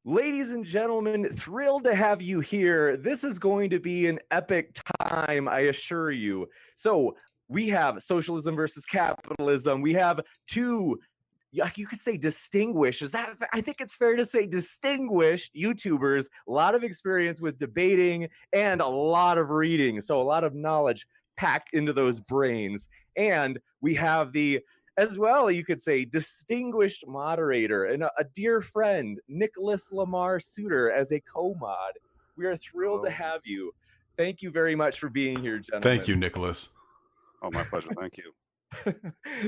Ladies and gentlemen, thrilled to have you here. This is going to be an epic time, I assure you. So, we have socialism versus capitalism. We have two, you could say distinguished. Is that, I think it's fair to say distinguished YouTubers, a lot of experience with debating and a lot of reading. So, a lot of knowledge packed into those brains. And we have the as well, you could say, distinguished moderator and a dear friend, Nicholas Lamar Suter, as a co-mod. We are thrilled to have you. Thank you very much for being here, gentlemen. Thank you, Nicholas. Oh, my pleasure. Thank you.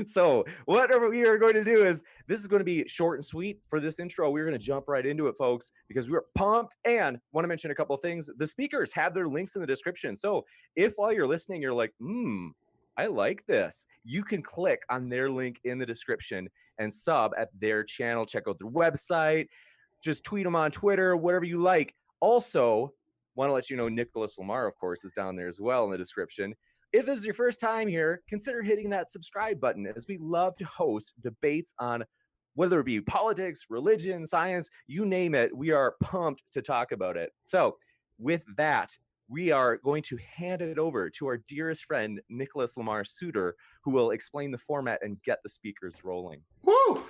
So what we are going to do is, this is going to be short and sweet for this intro. We're going to jump right into it, folks, because we're pumped. And want to mention a couple of things. The speakers have their links in the description. So if while you're listening, you're like, I like this, you can click on their link in the description and sub at their channel. Check out their website. Just tweet them on Twitter, whatever you like. Also, want to let you know Nicholas Lamar, of course, is down there as well in the description. If this is your first time here, consider hitting that subscribe button, as we love to host debates on whether it be politics, religion, science, you name it. We are pumped to talk about it. So with that, we are going to hand it over to our dearest friend, Nicholas Lamar Suter, who will explain the format and get the speakers rolling. Woo!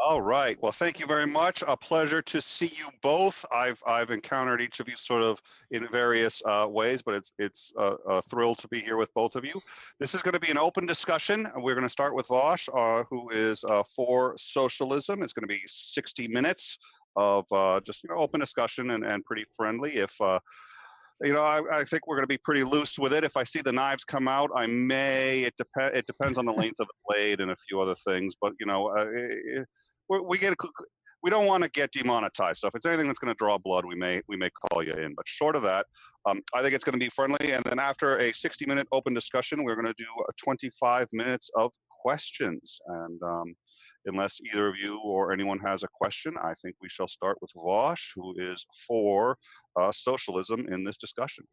All right. Well, thank you very much. A pleasure to see you both. I've encountered each of you sort of in various ways, but it's a thrill to be here with both of you. This is going to be an open discussion. We're going to start with Vosh, who is for socialism. It's going to be 60 minutes of just open discussion and pretty friendly. If I think we're going to be pretty loose with it. If I see the knives come out, I may. It depends on the length of the blade and a few other things. But we don't want to get demonetized. So if it's anything that's going to draw blood, we may call you in. But short of that, I think it's going to be friendly. And then after a 60-minute open discussion, we're going to do 25 minutes of questions. And unless either of you or anyone has a question, I think we shall start with Vosh, who is for socialism in this discussion.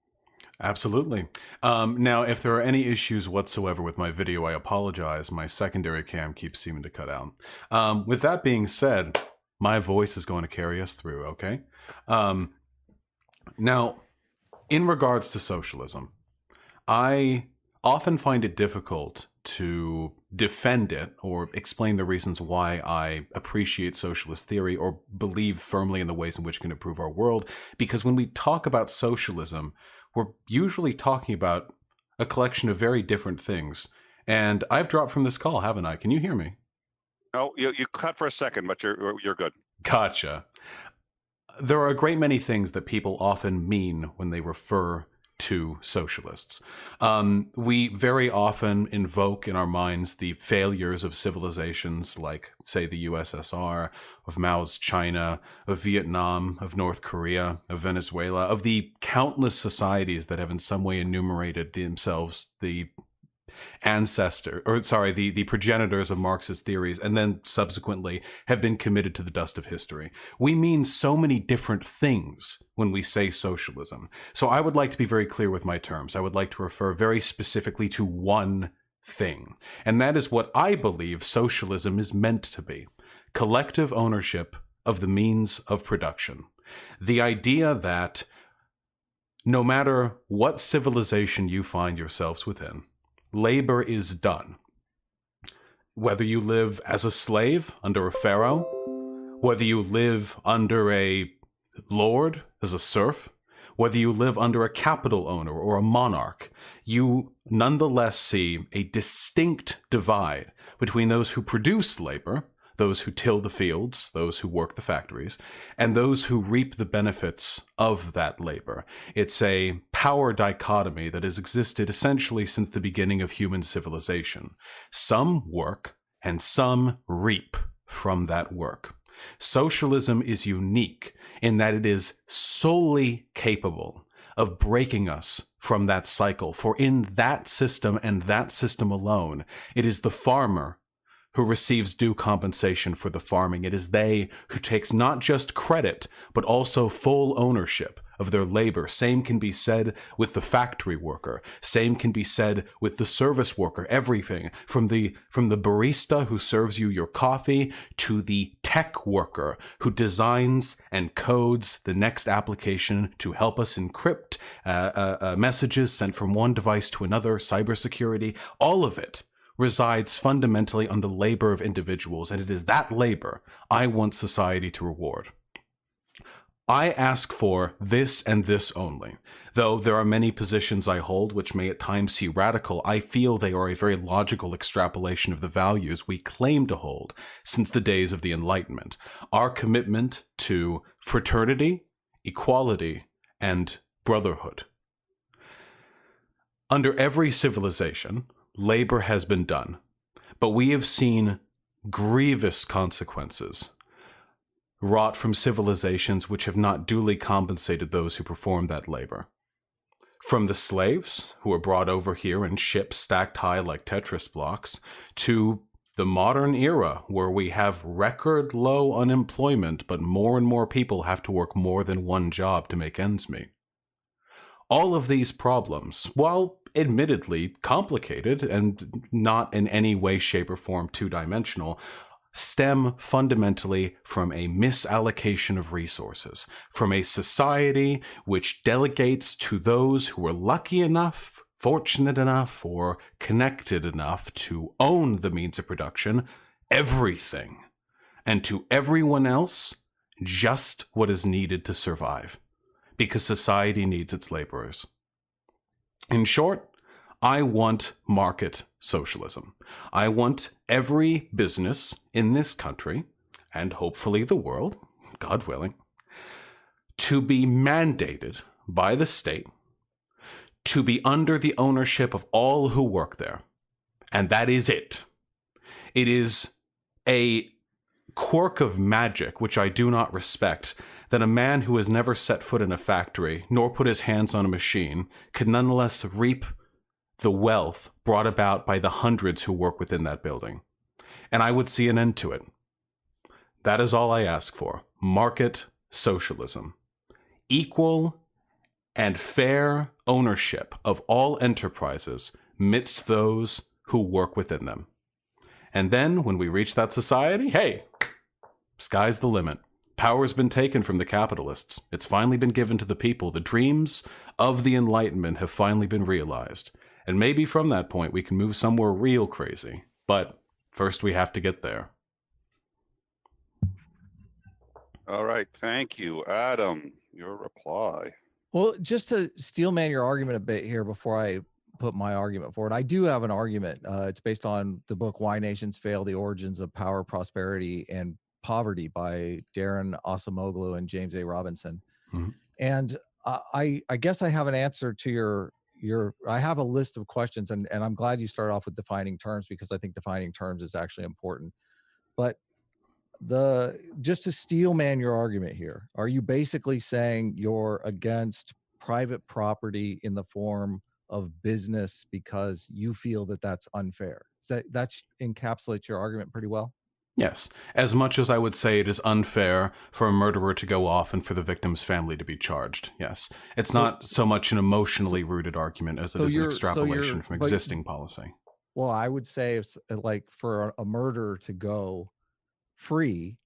Absolutely. Now, if there are any issues whatsoever with my video, I apologize. My secondary cam keeps seeming to cut out. With that being said, my voice is going to carry us through, okay? Now, in regards to socialism, I often find it difficult to defend it or explain the reasons why I appreciate socialist theory or believe firmly in the ways in which it can improve our world. Because when we talk about socialism, we're usually talking about a collection of very different things. And I've dropped from this call, haven't I? Can you hear me? No, you cut for a second, but you're good. Gotcha. There are a great many things that people often mean when they refer to socialists. We very often invoke in our minds the failures of civilizations like, say, the USSR, of Mao's China, of Vietnam, of North Korea, of Venezuela, of the countless societies that have in some way enumerated themselves the the progenitors of Marxist theories, and then subsequently have been committed to the dust of history. We mean so many different things when we say socialism. So I would like to be very clear with my terms. I would like to refer very specifically to one thing, and that is what I believe socialism is meant to be: collective ownership of the means of production. The idea that no matter what civilization you find yourselves within, labor is done. Whether you live as a slave under a pharaoh, whether you live under a lord as a serf, whether you live under a capital owner or a monarch, you nonetheless see a distinct divide between those who produce labor, those who till the fields, those who work the factories, and those who reap the benefits of that labor. It's a power dichotomy that has existed essentially since the beginning of human civilization. Some work and some reap from that work. Socialism is unique in that it is solely capable of breaking us from that cycle. For in that system and that system alone, it is the farmer who receives due compensation for the farming. It is they who takes not just credit, but also full ownership of their labor. Same can be said with the factory worker. Same can be said with the service worker. Everything from the barista who serves you your coffee to the tech worker who designs and codes the next application to help us encrypt messages sent from one device to another, cybersecurity, all of it resides fundamentally on the labor of individuals, and it is that labor I want society to reward. I ask for this and this only. Though there are many positions I hold which may at times seem radical, I feel they are a very logical extrapolation of the values we claim to hold since the days of the Enlightenment. Our commitment to fraternity, equality, and brotherhood. Under every civilization, labor has been done, but we have seen grievous consequences wrought from civilizations which have not duly compensated those who perform that labor. From the slaves who were brought over here in ships stacked high like Tetris blocks, to the modern era where we have record low unemployment, but more and more people have to work more than one job to make ends meet. All of these problems, while admittedly complicated and not in any way, shape, or form two-dimensional, stem fundamentally from a misallocation of resources, from a society which delegates to those who are lucky enough, fortunate enough, or connected enough to own the means of production everything, and to everyone else just what is needed to survive, because society needs its laborers. In short, I want market socialism. I want every business in this country, and hopefully the world, God willing, to be mandated by the state to be under the ownership of all who work there. And that is it. It is a quirk of magic, which I do not respect, that a man who has never set foot in a factory, nor put his hands on a machine, could nonetheless reap the wealth brought about by the hundreds who work within that building. And I would see an end to it. That is all I ask for. Market socialism. Equal and fair ownership of all enterprises midst those who work within them. And then, when we reach that society, hey, sky's the limit. Power's been taken from the capitalists. It's finally been given to the people. The dreams of the Enlightenment have finally been realized. And maybe from that point, we can move somewhere real crazy. But first, we have to get there. All right. Thank you. Adam, your reply. Well, just to steelman your argument a bit here before I put my argument forward, I do have an argument. It's based on the book Why Nations Fail, The Origins of Power, Prosperity, and Poverty by Darren Acemoglu and James A. Robinson. Mm-hmm. And I guess I have an answer to your I have a list of questions, and I'm glad you started off with defining terms, because I think defining terms is actually important. But just to steelman your argument here, are you basically saying you're against private property in the form of business because you feel that that's unfair? That encapsulates your argument pretty well? Yes. As much as I would say it is unfair for a murderer to go off and for the victim's family to be charged. Yes. It's not so much an emotionally rooted argument as it is an extrapolation from existing policy. Well, I would say if, like, for a murderer to go free,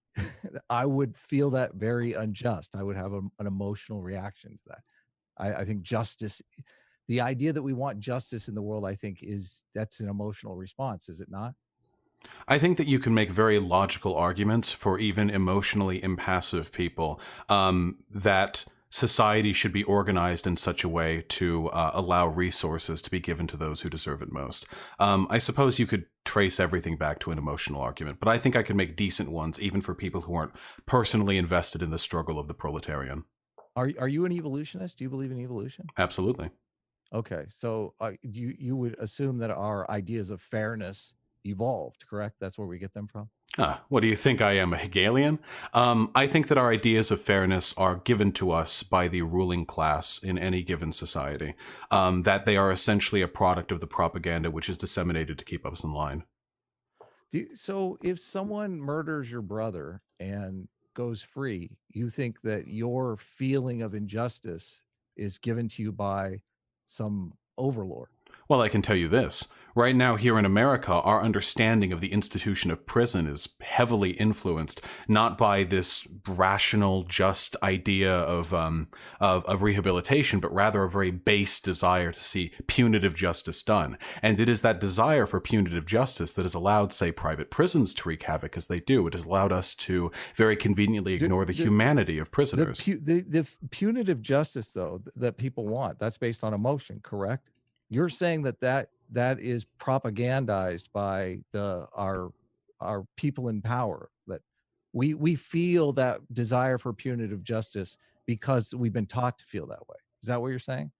I would feel that very unjust. I would have an emotional reaction to that. I think justice, the idea that we want justice in the world, I think that's an emotional response, is it not? I think that you can make very logical arguments for even emotionally impassive people that society should be organized in such a way to allow resources to be given to those who deserve it most. I suppose you could trace everything back to an emotional argument, but I think I could make decent ones even for people who aren't personally invested in the struggle of the proletarian. Are you an evolutionist? Do you believe in evolution? Absolutely. Okay, so you would assume that our ideas of fairness evolved, correct? That's where we get them from? What do you think I am, a Hegelian? I think that our ideas of fairness are given to us by the ruling class in any given society, that they are essentially a product of the propaganda which is disseminated to keep us in line. So if someone murders your brother and goes free, you think that your feeling of injustice is given to you by some overlord? Well, I can tell you this. Right now, here in America, our understanding of the institution of prison is heavily influenced not by this rational, just idea of rehabilitation, but rather a very base desire to see punitive justice done. And it is that desire for punitive justice that has allowed, say, private prisons to wreak havoc as they do. It has allowed us to very conveniently ignore the humanity of prisoners. The punitive justice, though, that people want, that's based on emotion, correct? You're saying that is propagandized by our people in power, that we feel that desire for punitive justice because we've been taught to feel that way. Is that what you're saying?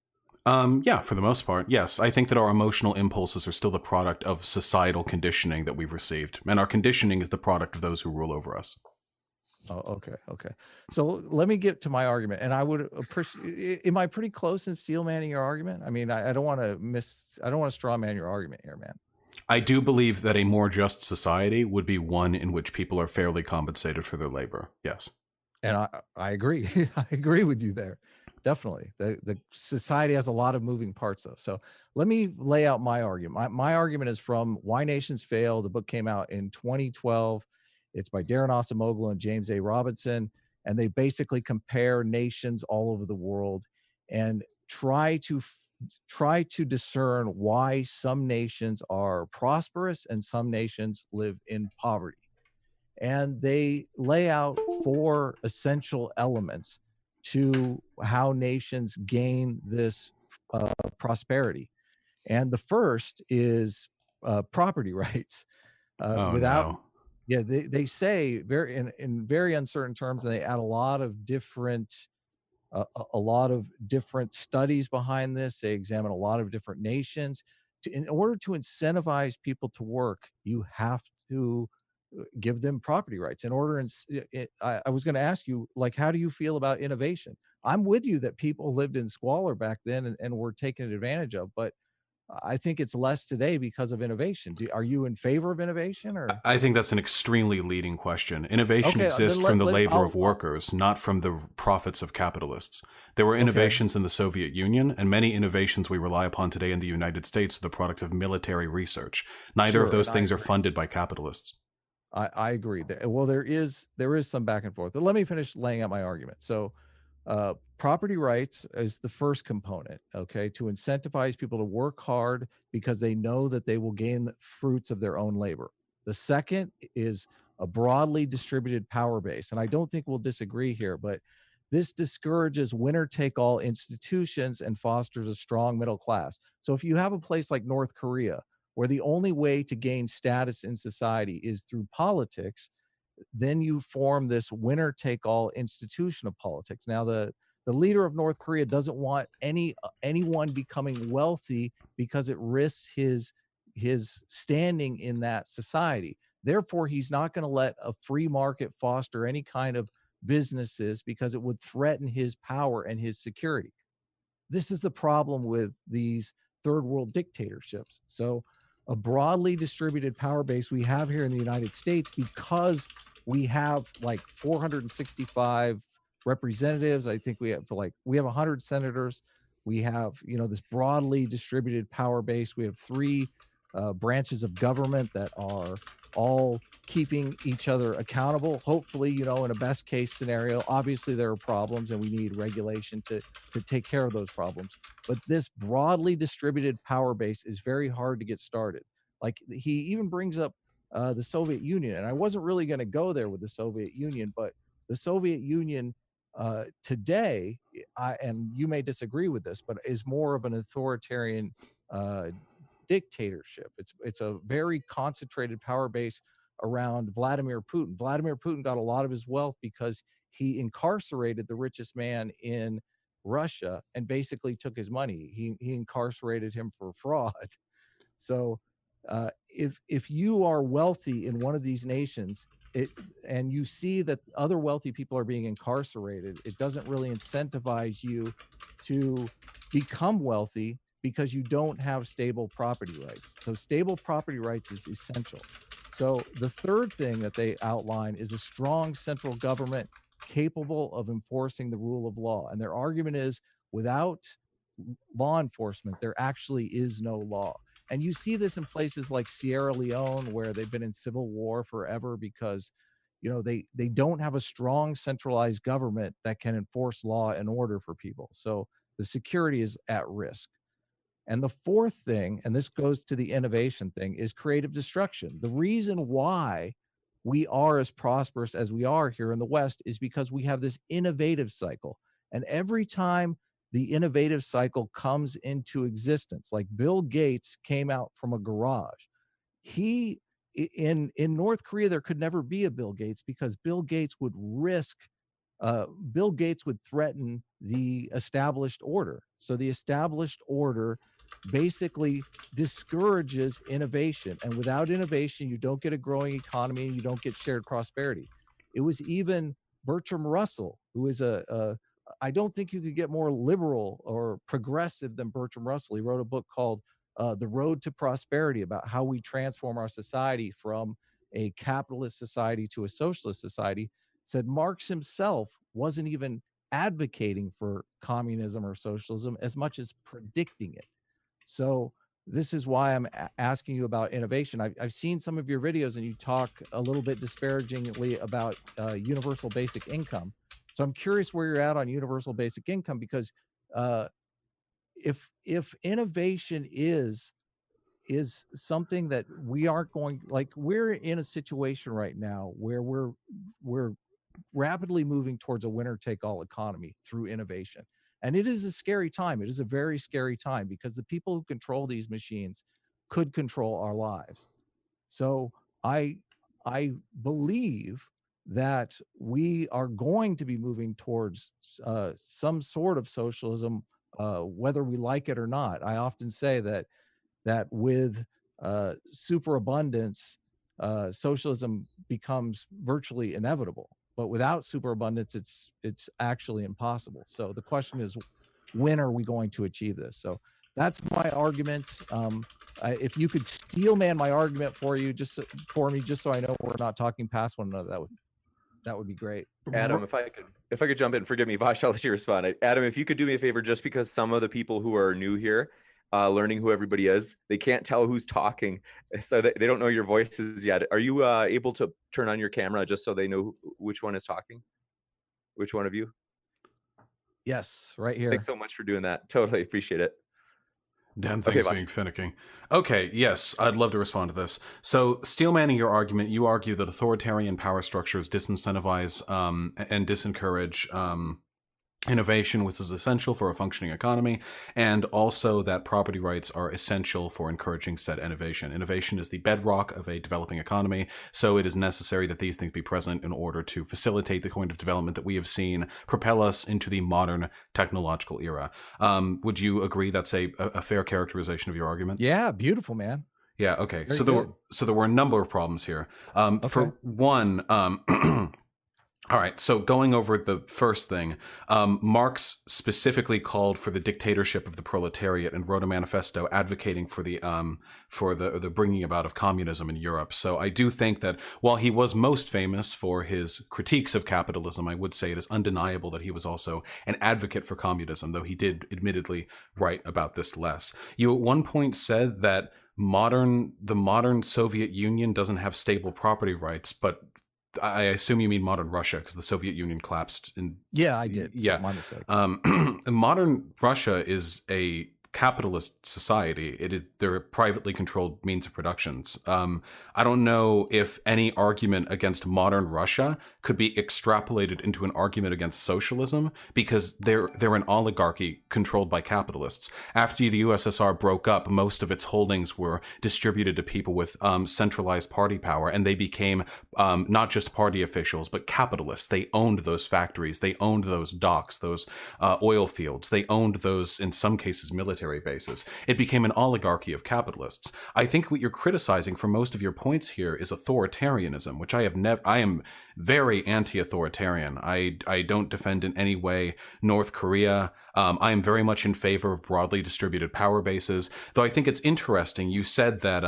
Yeah, for the most part, yes. I think that our emotional impulses are still the product of societal conditioning that we've received, and our conditioning is the product of those who rule over us. Oh, okay. So let me get to my argument, and I would appreciate. Am I pretty close in steel manning your argument? I mean, I don't want to I don't want to straw man your argument here, man. I do believe that a more just society would be one in which people are fairly compensated for their labor. Yes. And I agree. I agree with you there. Definitely. The society has a lot of moving parts though. So let me lay out my argument. My argument is from Why Nations Fail. The book came out in 2012. It's by Darren Asamoah and James A. Robinson. And they basically compare nations all over the world and try to discern why some nations are prosperous and some nations live in poverty. And they lay out 4 essential elements to how nations gain this prosperity. And the first is property rights. Without, no. yeah, they say very in very uncertain terms, and they add a lot of different studies behind this. They examine a lot of different nations. In order to incentivize people to work, you have to give them property rights. In order, and I was going to ask you, like, how do you feel about innovation? I'm with you that people lived in squalor back then and were taken advantage of, but I think it's less today because of innovation. Are you in favor of innovation, or? I think that's an extremely leading question. Innovation Okay, exists then from the labor of I'll- workers, not from the profits of capitalists. There were innovations in the Soviet Union, and many innovations we rely upon today in the United States are the product of military research. Neither of Sure, those and I things are agree. funded by capitalists. I agree. Well, there is some back and forth, but let me finish laying out my argument. So, property rights is the first component, okay, to incentivize people to work hard because they know that they will gain the fruits of their own labor. The second is a broadly distributed power base. And I don't think we'll disagree here, but this discourages winner take all institutions and fosters a strong middle class. So if you have a place like North Korea, where the only way to gain status in society is through politics, then you form this winner take all institution of politics. Now, the leader of North Korea doesn't want anyone becoming wealthy because it risks his standing in that society. Therefore, he's not going to let a free market foster any kind of businesses because it would threaten his power and his security. This is the problem with these third world dictatorships. So a broadly distributed power base we have here in the United States, because we have like 465 representatives. I think we have 100 senators. We have, this broadly distributed power base. We have 3 branches of government that are all keeping each other accountable. Hopefully, in a best case scenario, obviously there are problems and we need regulation to take care of those problems. But this broadly distributed power base is very hard to get started. Like, he even brings up the Soviet Union, and I wasn't really going to go there with the Soviet Union, but the Soviet Union today, and you may disagree with this, but is more of an authoritarian dictatorship. It's a very concentrated power base around Vladimir Putin. Vladimir Putin got a lot of his wealth because he incarcerated the richest man in Russia and basically took his money. He incarcerated him for fraud. So if you are wealthy in one of these nations, and you see that other wealthy people are being incarcerated, it doesn't really incentivize you to become wealthy because you don't have stable property rights. So stable property rights is essential. So the third thing that they outline is a strong central government capable of enforcing the rule of law. And their argument is without law enforcement, there actually is no law. And you see this in places like Sierra Leone, where they've been in civil war forever because, they don't have a strong centralized government that can enforce law and order for people. So the security is at risk. And the fourth thing, and this goes to the innovation thing, is creative destruction. The reason why we are as prosperous as we are here in the West is because we have this innovative cycle. And every time the innovative cycle comes into existence, like Bill Gates came out from a garage, he in North Korea, there could never be a Bill Gates because Bill Gates would threaten the established order. So the established order basically discourages innovation. And without innovation, you don't get a growing economy and you don't get shared prosperity. It was even Bertrand Russell, who is I don't think you could get more liberal or progressive than Bertrand Russell. He wrote a book called The Road to Prosperity, about how we transform our society from a capitalist society to a socialist society. Said Marx himself wasn't even advocating for communism or socialism as much as predicting it. So this is why I'm asking you about innovation. I've seen some of your videos and you talk a little bit disparagingly about universal basic income. So I'm curious where you're at on universal basic income, because if innovation is something that we aren't going, like, we're in a situation right now where we're rapidly moving towards a winner take all economy through innovation. And it is a scary time. It is a very scary time because the people who control these machines could control our lives. So I believe that we are going to be moving towards some sort of socialism, whether we like it or not. I often say that with superabundance, socialism becomes virtually inevitable. But without superabundance, it's actually impossible. So the question is, when are we going to achieve this? So that's my argument. If you could steel man my argument for me, just so I know we're not talking past one another, that would be great. Adam, if I could jump in, forgive me, Vash, I'll let you respond. Adam, if you could do me a favor, just because some of the people who are new here, learning who everybody is, they can't tell who's talking, so they don't know your voices yet. Are you able to turn on your camera just so they know which one is talking? Which one of you? Yes, right here. Thanks so much for doing that. Totally appreciate it. Damn things being finicky. Okay, yes, I'd love to respond to this. So, steelmanning your argument, you argue that authoritarian power structures disincentivize and disencourage innovation, which is essential for a functioning economy, and also that property rights are essential for encouraging said innovation. Innovation is the bedrock of a developing economy, so it is necessary that these things be present in order to facilitate the kind of development that we have seen propel us into the modern technological era. Would you agree that's a fair characterization of your argument? Yeah, beautiful, man. Yeah, okay. Very so there were a number of problems here. Okay. For one, all right, so going over the first thing, Marx specifically called for the dictatorship of the proletariat and wrote a manifesto advocating for the bringing about of communism in Europe. So I do think that while he was most famous for his critiques of capitalism, I would say it is undeniable that he was also an advocate for communism, though he did admittedly write about this less. You at one point said that the modern Soviet Union doesn't have stable property rights, but I assume you mean modern Russia, because the Soviet Union collapsed. Yeah, I did. Yeah, my mistake. Modern Russia is a capitalist society. They're privately controlled means of productions. I don't know if any argument against modern Russia could be extrapolated into an argument against socialism, because they're an oligarchy controlled by capitalists. After the USSR broke up, most of its holdings were distributed to people with centralized party power, and they became not just party officials, but capitalists. They owned those factories. They owned those docks, those oil fields. They owned those, in some cases, military bases. It became an oligarchy of capitalists. I think what you're criticizing for most of your points here is authoritarianism, which I am very anti-authoritarian. I don't defend in any way North Korea. I am very much in favor of broadly distributed power bases, though I think it's interesting. You said that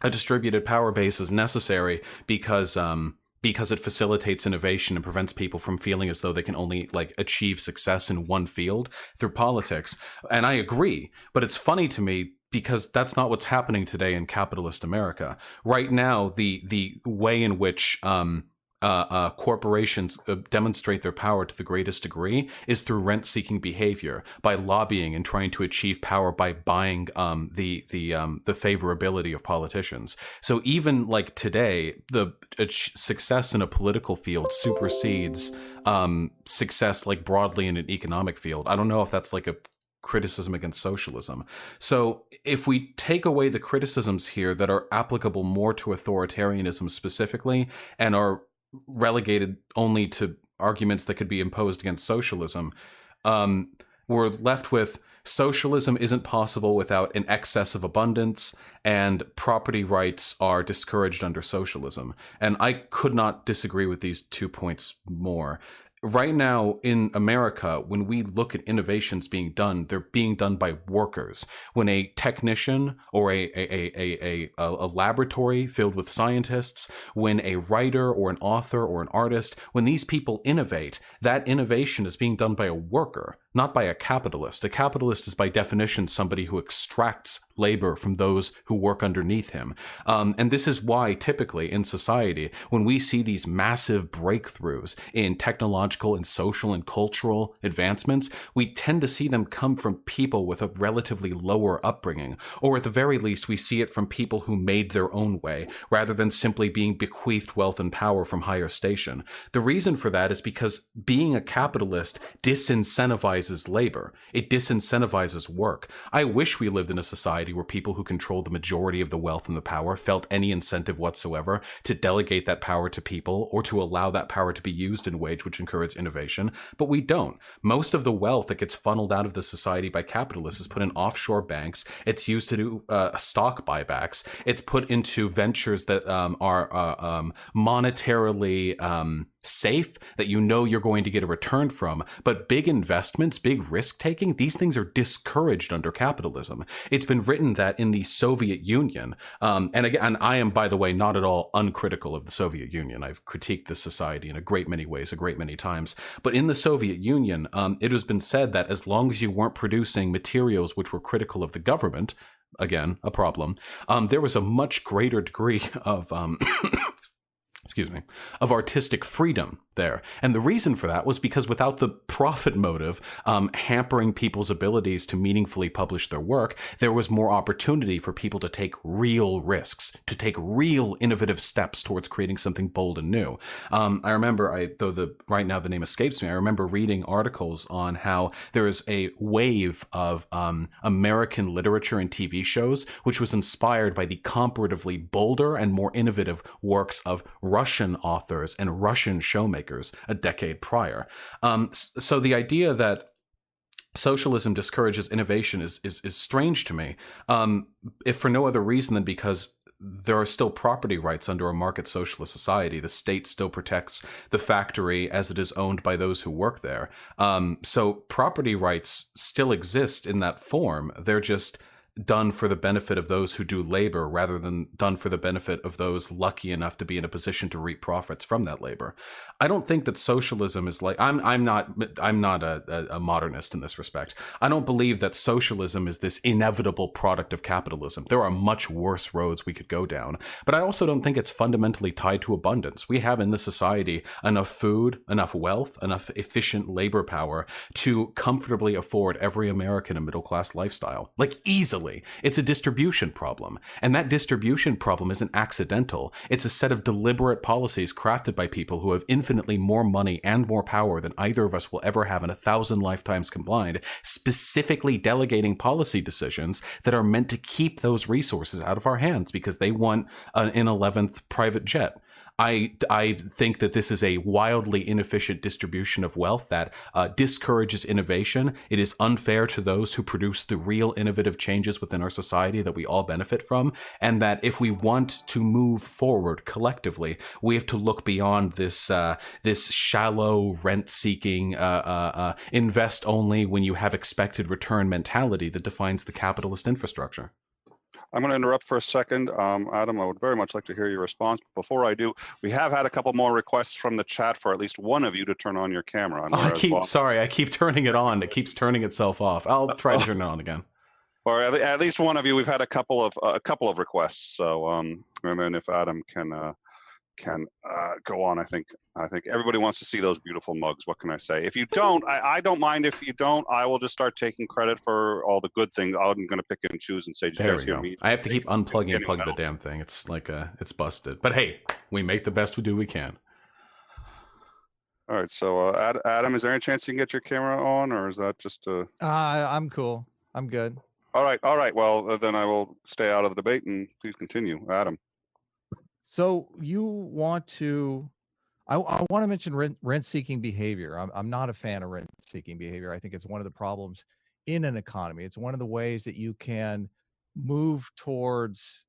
a distributed power base is necessary because it facilitates innovation and prevents people from feeling as though they can only like achieve success in one field through politics. And I agree, but it's funny to me because that's not what's happening today in capitalist America. Right now, the way in which corporations demonstrate their power to the greatest degree is through rent-seeking behavior, by lobbying and trying to achieve power by buying the favorability of politicians. So even like today, the success in a political field supersedes success like broadly in an economic field. I don't know if that's like a criticism against socialism. So if we take away the criticisms here that are applicable more to authoritarianism specifically and are relegated only to arguments that could be imposed against socialism, we're left with socialism isn't possible without an excess of abundance, and property rights are discouraged under socialism. And I could not disagree with these 2 points more. Right now in America, when we look at innovations being done, they're being done by workers. When a technician or a laboratory filled with scientists, when a writer or an author or an artist, when these people innovate, that innovation is being done by a worker, not by a capitalist. A capitalist is by definition somebody who extracts labor from those who work underneath him. And this is why typically in society, when we see these massive breakthroughs in technological and social and cultural advancements, we tend to see them come from people with a relatively lower upbringing, or at the very least, we see it from people who made their own way, rather than simply being bequeathed wealth and power from higher station. The reason for that is because being a capitalist disincentivizes labor. It disincentivizes work. I wish we lived in a society where people who controlled the majority of the wealth and the power felt any incentive whatsoever to delegate that power to people or to allow that power to be used in ways which encourage innovation, but we don't. Most of the wealth that gets funneled out of the society by capitalists is put in offshore banks. It's used to do stock buybacks. It's put into ventures that are monetarily safe, that you know you're going to get a return from. But big investments, big risk taking, these things are discouraged under capitalism. It's been written that in the Soviet Union, and again, I am, by the way, not at all uncritical of the Soviet Union. I've critiqued this society in a great many ways, a great many times. But in the Soviet Union, it has been said that as long as you weren't producing materials which were critical of the government, again, a problem, there was a much greater degree of of artistic freedom there. And the reason for that was because without the profit motive hampering people's abilities to meaningfully publish their work, there was more opportunity for people to take real risks, to take real innovative steps towards creating something bold and new. I remember, right now the name escapes me, I remember reading articles on how there is a wave of American literature and TV shows which was inspired by the comparatively bolder and more innovative works of Russian authors and Russian showmakers a decade prior. So the idea that socialism discourages innovation is strange to me, if for no other reason than because there are still property rights under a market socialist society. The state still protects the factory as it is owned by those who work there. So property rights still exist in that form. They're just done for the benefit of those who do labor rather than done for the benefit of those lucky enough to be in a position to reap profits from that labor. I don't think that socialism is like, I'm not a modernist in this respect. I don't believe that socialism is this inevitable product of capitalism. There are much worse roads we could go down, but I also don't think it's fundamentally tied to abundance. We have in this society enough food, enough wealth, enough efficient labor power to comfortably afford every American a middle-class lifestyle, like easily. It's a distribution problem. And that distribution problem isn't accidental. It's a set of deliberate policies crafted by people who have infinitely more money and more power than either of us will ever have in 1,000 lifetimes combined, specifically delegating policy decisions that are meant to keep those resources out of our hands because they want an 11th private jet. I think that this is a wildly inefficient distribution of wealth that discourages innovation. It is unfair to those who produce the real innovative changes within our society that we all benefit from, and that if we want to move forward collectively, we have to look beyond this shallow rent-seeking, invest only when you have expected return mentality that defines the capitalist infrastructure. I'm going to interrupt for a second. Adam, I would very much like to hear your response. Before I do, we have had a couple more requests from the chat for at least one of you to turn on your camera. And I whereas Bob, keep turning it on. It keeps turning itself off. I'll try to turn it on again. or at least one of you, we've had a couple of requests. So, and then if Adam can go on, I think everybody wants to see those beautiful mugs. What can I say? If you don't, I don't mind if you don't. I will just start taking credit for all the good things. I'm going to pick and choose and say, "Did you guys hear me?" I have to keep unplugging and plugging the damn thing. It's like it's busted. But hey, we make the best we can. All right. So, Adam, is there any chance you can get your camera on, or is that just a? I'm cool. I'm good. All right. Well, then I will stay out of the debate, and please continue, Adam. So you want to, I want to mention rent-seeking behavior. I'm not a fan of rent-seeking behavior. I think it's one of the problems in an economy. It's one of the ways that you can move towards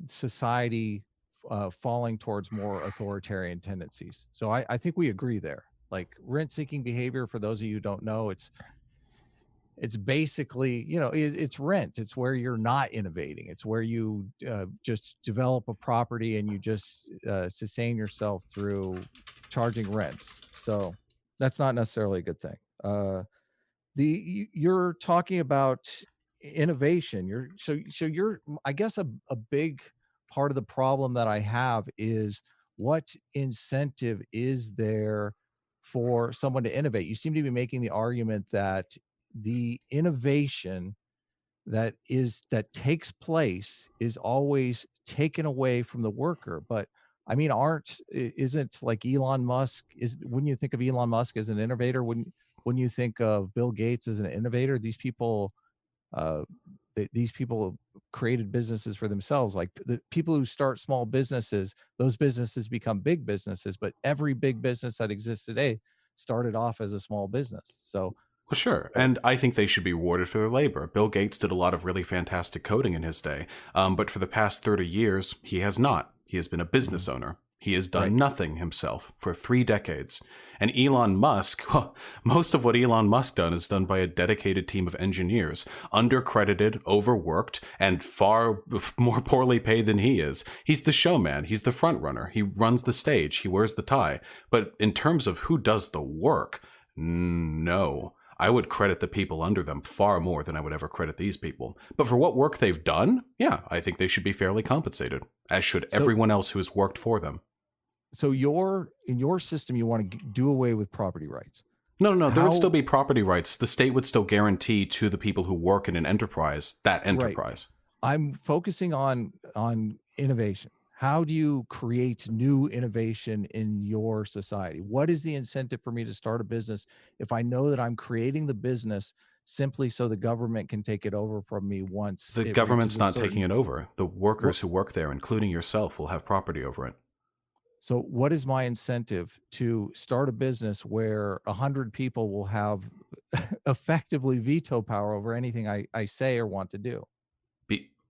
society falling towards more authoritarian tendencies. So I think we agree there. Like rent-seeking behavior, for those of you who don't know, it's basically, it's rent. It's where you're not innovating. It's where you just develop a property and you just sustain yourself through charging rents. So that's not necessarily a good thing. You're talking about innovation. You're I guess a big part of the problem that I have is what incentive is there for someone to innovate? You seem to be making the argument that the innovation that takes place is always taken away from the worker. But I mean, isn't like Elon Musk wouldn't you think of Elon Musk as an innovator? Wouldn't you think of Bill Gates as an innovator? These people created businesses for themselves. Like the people who start small businesses, those businesses become big businesses, but every big business that exists today started off as a small business. So well, sure. And I think they should be rewarded for their labor. Bill Gates did a lot of really fantastic coding in his day. But for the past 30 years, he has not. He has been a business owner. He has done nothing himself for 3 decades. And Elon Musk, well, most of what Elon Musk done is done by a dedicated team of engineers, undercredited, overworked, and far more poorly paid than he is. He's the showman. He's the front runner. He runs the stage. He wears the tie. But in terms of who does the work, no. I would credit the people under them far more than I would ever credit these people. But for what work they've done, yeah, I think they should be fairly compensated, as should everyone else who has worked for them. So in your system, you want to do away with property rights. No, there would still be property rights. The state would still guarantee to the people who work in an enterprise that enterprise. Right. I'm focusing on innovation. How do you create new innovation in your society? What is the incentive for me to start a business if I know that I'm creating the business simply so the government can take it over from me once? The government's not taking it over. The workers who work there, including yourself, will have property over it. So what is my incentive to start a business where 100 people will have effectively veto power over anything I say or want to do?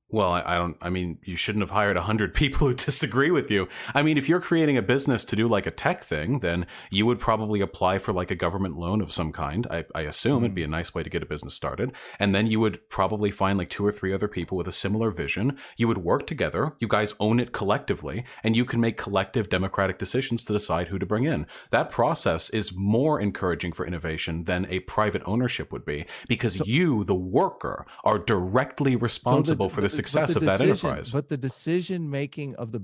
Well, I mean, you shouldn't have hired 100 people who disagree with you. I mean, if you're creating a business to do like a tech thing, then you would probably apply for like a government loan of some kind. I assume it'd be a nice way to get a business started. And then you would probably find like 2 or 3 other people with a similar vision. You would work together. You guys own it collectively, and you can make collective democratic decisions to decide who to bring in. That process is more encouraging for innovation than a private ownership would be, because you, the worker, are directly responsible for the success of that enterprise. But the decision making of the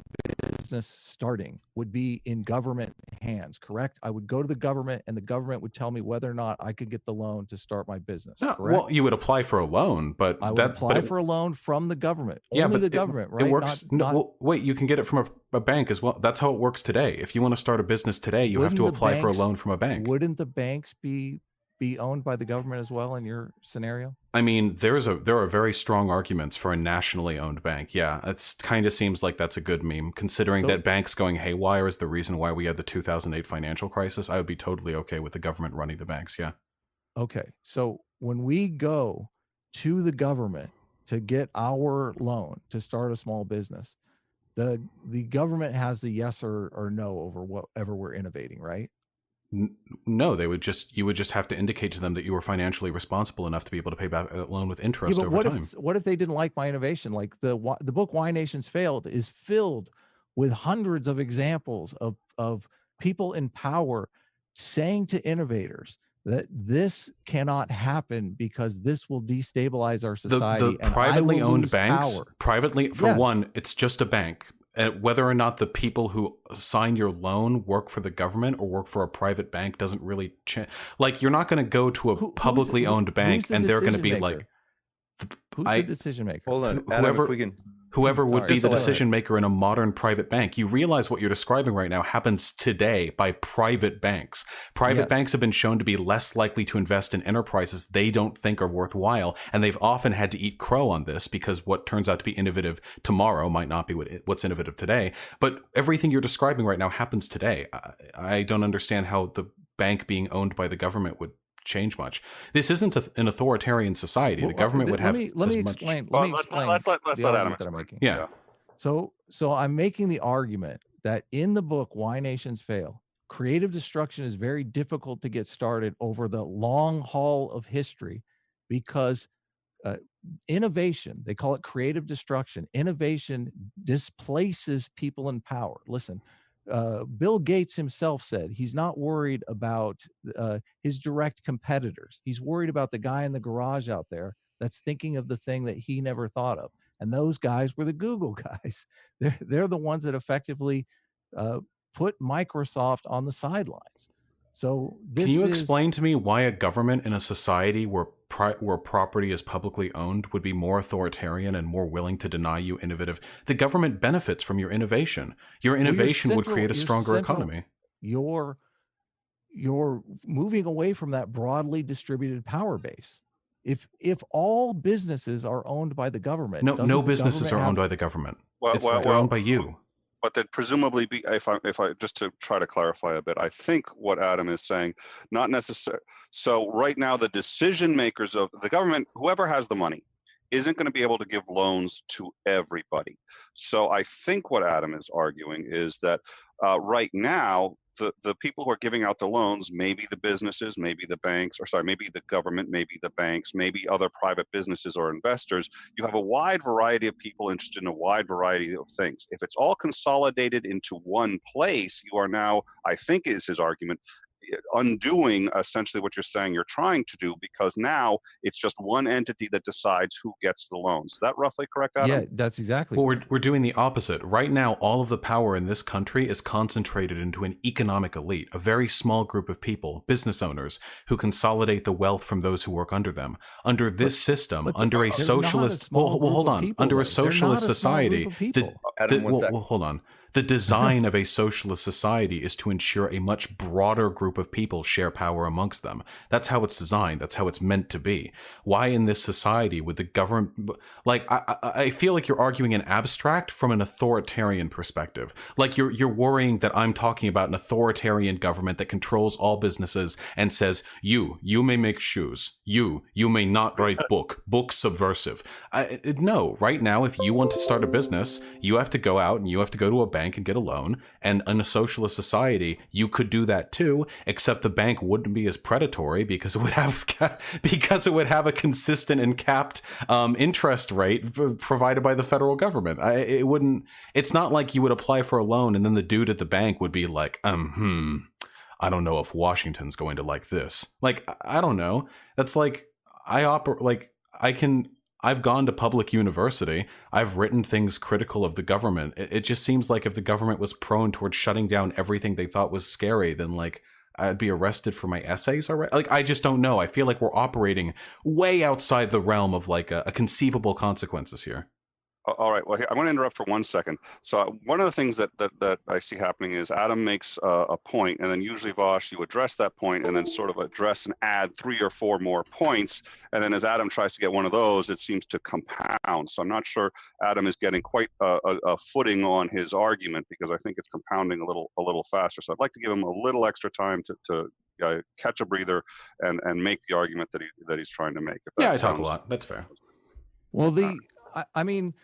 business starting would be in government hands, correct? I would go to the government and the government would tell me whether or not I could get the loan to start my business. No, well, you would apply for a loan, but I would apply for a loan from the government. Yeah, Only but the government, right? It works. Well, wait, you can get it from a bank as well. That's how it works today. If you want to start a business today, you have to apply for a loan from a bank. Wouldn't the banks be owned by the government as well in your scenario? I mean, there are very strong arguments for a nationally owned bank. Yeah, it kind of seems like that's a good meme, considering that banks going haywire is the reason why we had the 2008 financial crisis. I would be totally okay with the government running the banks, yeah. Okay, so when we go to the government to get our loan to start a small business, the government has the yes or no over whatever we're innovating, right? No, you would just have to indicate to them that you were financially responsible enough to be able to pay back a loan with interest but over time. what if they didn't like my innovation? Like the book Why Nations Failed is filled with hundreds of examples of people in power saying to innovators that this cannot happen because this will destabilize our society. The privately owned banks, power. privately, for one, it's just a bank. Whether or not the people who sign your loan work for the government or work for a private bank doesn't really change. Like, you're not going to go to a publicly owned bank and they're going to be like, who's the decision maker? Hold on, Adam, if we can. Whoever would be the decision maker in a modern private bank. You realize what you're describing right now happens today by private banks. Private banks have been shown to be less likely to invest in enterprises they don't think are worthwhile, and they've often had to eat crow on this because what turns out to be innovative tomorrow might not be what's innovative today. But everything you're describing right now happens today. I don't understand how the bank being owned by the government would change much. This isn't an authoritarian society. The government would have let me explain the argument that I'm making. Yeah. So I'm making the argument that in the book Why Nations Fail, creative destruction is very difficult to get started over the long haul of history because innovation, they call it creative destruction. Innovation displaces people in power. Listen, Bill Gates himself said he's not worried about his direct competitors. He's worried about the guy in the garage out there that's thinking of the thing that he never thought of. And those guys were the Google guys. They're the ones that effectively put Microsoft on the sidelines. So can you explain to me why a government in a society where property is publicly owned would be more authoritarian and more willing to deny you innovative? The government benefits from your innovation. Your innovation would create a stronger economy. You're moving away from that broadly distributed power base. If all businesses are owned by the government, no businesses are owned by the government. They're owned by you. But that presumably be, if I just to try to clarify a bit, I think what Adam is saying, not necessarily. So right now, the decision makers of the government, whoever has the money, isn't going to be able to give loans to everybody. So I think what Adam is arguing is that right now, the people who are giving out the loans, maybe the businesses, maybe the banks, or sorry, maybe the government, maybe the banks, maybe other private businesses or investors. You have a wide variety of people interested in a wide variety of things. If it's all consolidated into one place, you are now, I think is his argument, undoing essentially what you're saying you're trying to do, because now it's just one entity that decides who gets the loans. Is that roughly correct, Adam? Yeah, that's exactly. Well, we're doing the opposite. Right now, all of the power in this country is concentrated into an economic elite, a very small group of people, business owners, who consolidate the wealth from those who work under them. Under this system, under a socialist, hold on, under a socialist society, hold on. The design of a socialist society is to ensure a much broader group of people share power amongst them. That's how it's designed. That's how it's meant to be. Why in this society would the government... Like, I feel like you're arguing an abstract from an authoritarian perspective. Like, you're worrying that I'm talking about an authoritarian government that controls all businesses and says, you may make shoes. You may not write book subversive. No, right now, if you want to start a business, you have to go out and you have to go to a bank and get a loan, and in a socialist society you could do that too, except the bank wouldn't be as predatory because it would have a consistent and capped interest rate provided by the federal government. It's not like you would apply for a loan and then the dude at the bank would be like, I don't know if Washington's going to like this. Like, I don't know. That's like, I've gone to public university. I've written things critical of the government. It just seems like if the government was prone towards shutting down everything they thought was scary, then like I'd be arrested for my essays already. Like, I just don't know. I feel like we're operating way outside the realm of like a conceivable consequences here. All right. Well, here, I'm going to interrupt for 1 second. So one of the things that I see happening is Adam makes a point, and then usually, Vosh, you address that point and then sort of address and add 3 or 4 more points. And then as Adam tries to get one of those, it seems to compound. So I'm not sure Adam is getting quite a footing on his argument, because I think it's compounding a little faster. So I'd like to give him a little extra time to catch a breather and make the argument that he's trying to make. Yeah, I talk a lot. That's fair. Well, I mean,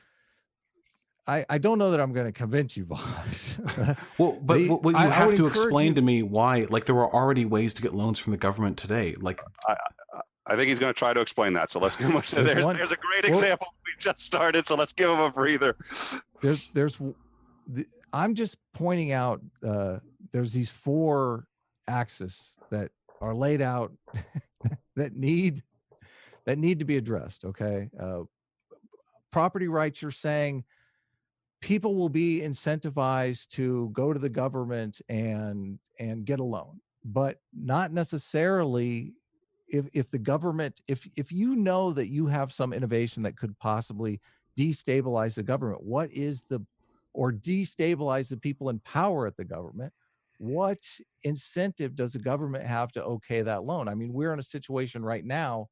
I don't know that I'm going to convince you, Vosh. Well, but The- you I have would to encourage explain you- to me why, like, there are already ways to get loans from the government today. Like, I think he's going to try to explain that. So let's give him there's a great well- example we just started. So let's give him a breather. I'm just pointing out there's these 4 axes that are laid out that need to be addressed. Okay, property rights. You're saying people will be incentivized to go to the government and get a loan, but not necessarily if the government, if you know that you have some innovation that could possibly destabilize the government, or destabilize the people in power at the government, what incentive does the government have to okay that loan? I mean, we're in a situation right now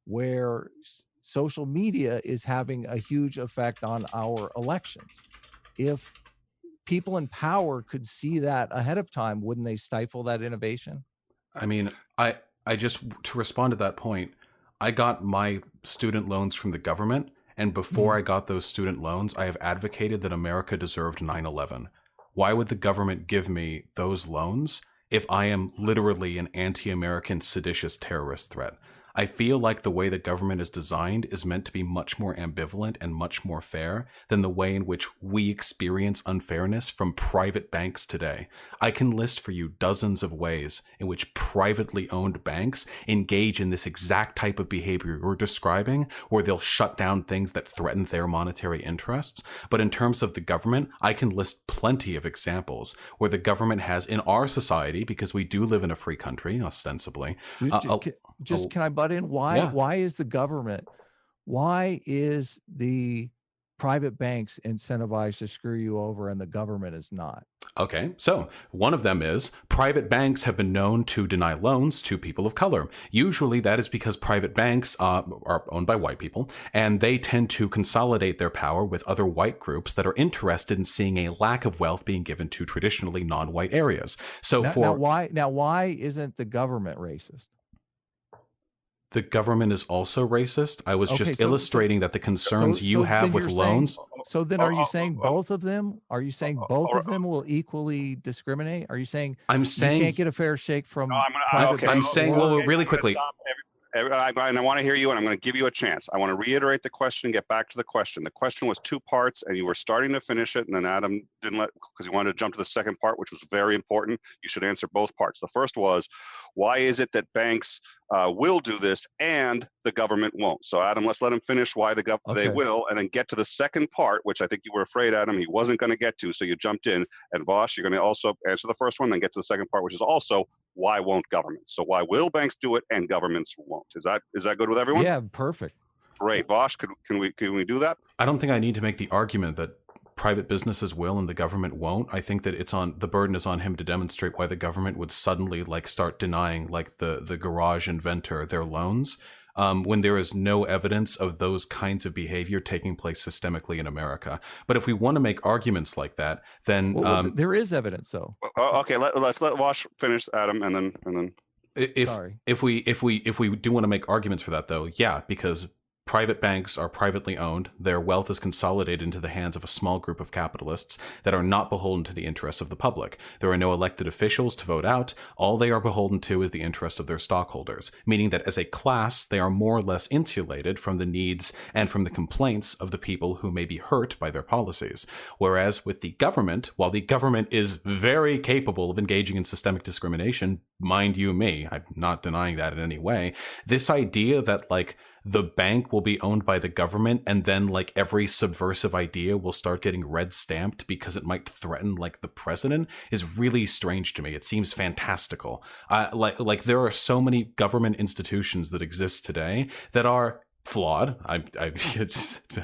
where social media is having a huge effect on our elections. If people in power could see that ahead of time, wouldn't they stifle that innovation? I mean, I just, to respond to that point, I got my student loans from the government, and before I got those student loans, I have advocated that America deserved 9/11. Why would the government give me those loans if I am literally an anti-American seditious terrorist threat? I feel like the way the government is designed is meant to be much more ambivalent and much more fair than the way in which we experience unfairness from private banks today. I can list for you dozens of ways in which privately owned banks engage in this exact type of behavior you're describing, where they'll shut down things that threaten their monetary interests. But in terms of the government, I can list plenty of examples where the government has, in our society, because we do live in a free country, ostensibly, Can I butt in? Why? Yeah. Why is the government? Why is the private banks incentivized to screw you over and the government is not? Okay, so one of them is private banks have been known to deny loans to people of color. Usually that is because private banks are owned by white people, and they tend to consolidate their power with other white groups that are interested in seeing a lack of wealth being given to traditionally non-white areas. So now why isn't the government racist? The government is also racist. I was just illustrating that the concerns you have with loans. So then are you saying both of them? Are you saying both of them will equally discriminate? Are you saying I'm saying you can't get a fair shake from I'm saying, well, really quickly. And I want to hear you, and I'm going to give you a chance. I want to reiterate the question and get back to the question. The question was 2 parts, and you were starting to finish it, and then Adam didn't let, because he wanted to jump to the second part, which was very important. You should answer both parts. The first was, why is it that banks will do this and the government won't? So Adam, let's let him finish why they will, and then get to the second part, which I think you were afraid, Adam, he wasn't going to get to, so you jumped in. And Vosh, you're going to also answer the first one, then get to the second part, which is also, why won't governments? So why will banks do it and governments won't? Is that good with everyone? Yeah, perfect. Great. Vosh, can we do that? I don't think I need to make the argument that private businesses will and the government won't. I think that the burden is on him to demonstrate why the government would suddenly start denying the garage inventor their loans when there is no evidence of those kinds of behavior taking place systemically in America. But if we want to make arguments like that, then there is evidence, though. Okay, let's let Vosh finish, Adam, and then. If we do want to make arguments for that, though, yeah, because private banks are privately owned. Their wealth is consolidated into the hands of a small group of capitalists that are not beholden to the interests of the public. There are no elected officials to vote out. All they are beholden to is the interests of their stockholders, meaning that as a class, they are more or less insulated from the needs and from the complaints of the people who may be hurt by their policies. Whereas with the government, while the government is very capable of engaging in systemic discrimination, mind you me, I'm not denying that in any way, this idea that the bank will be owned by the government and then every subversive idea will start getting red stamped because it might threaten the president is really strange to me. It seems fantastical. There are so many government institutions that exist today that are flawed. I'm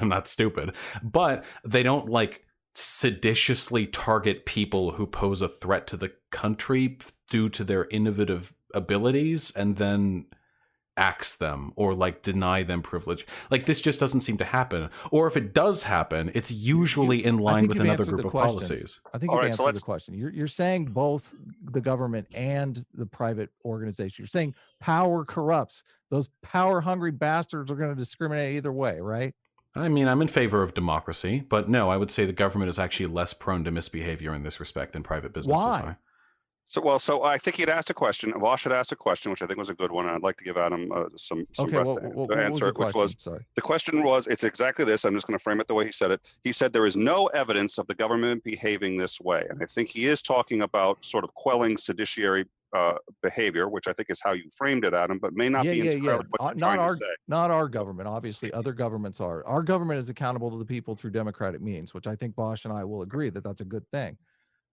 not stupid, but they don't seditiously target people who pose a threat to the country due to their innovative abilities and then axe them or deny them privilege. This just doesn't seem to happen. Or if it does happen, it's usually in line with another group of policies. I think you've answered the question. You're saying both the government and the private organization. You're saying power corrupts. Those power hungry bastards are going to discriminate either way, right? I mean, I'm in favor of democracy, but no, I would say the government is actually less prone to misbehavior in this respect than private businesses Why? are. So I think he'd asked a question. Vosh had asked a question, which I think was a good one, and I'd like to give Adam some Okay, breath what to was answer the it, which question? was, Sorry. the question was, it's exactly this. I'm just going to frame it the way he said it. He said there is no evidence of the government behaving this way. And I think he is talking about sort of quelling seditiary behavior, which I think is how you framed it, Adam, but may not be entirely what you're trying to say. Not our government. Obviously, other governments are. Our government is accountable to the people through democratic means, which I think Bosch and I will agree that that's a good thing.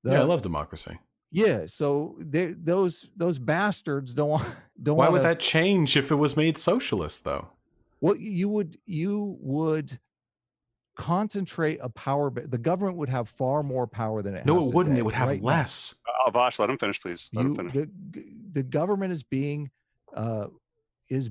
Yeah, I love democracy. Yeah, so those bastards don't want. Why would that change if it was made socialist, though? Well, you would concentrate a power. The government would have far more power than it has. No, it wouldn't. Today, It would have right less. Vosh, let him finish, please. Let him finish. The government is being is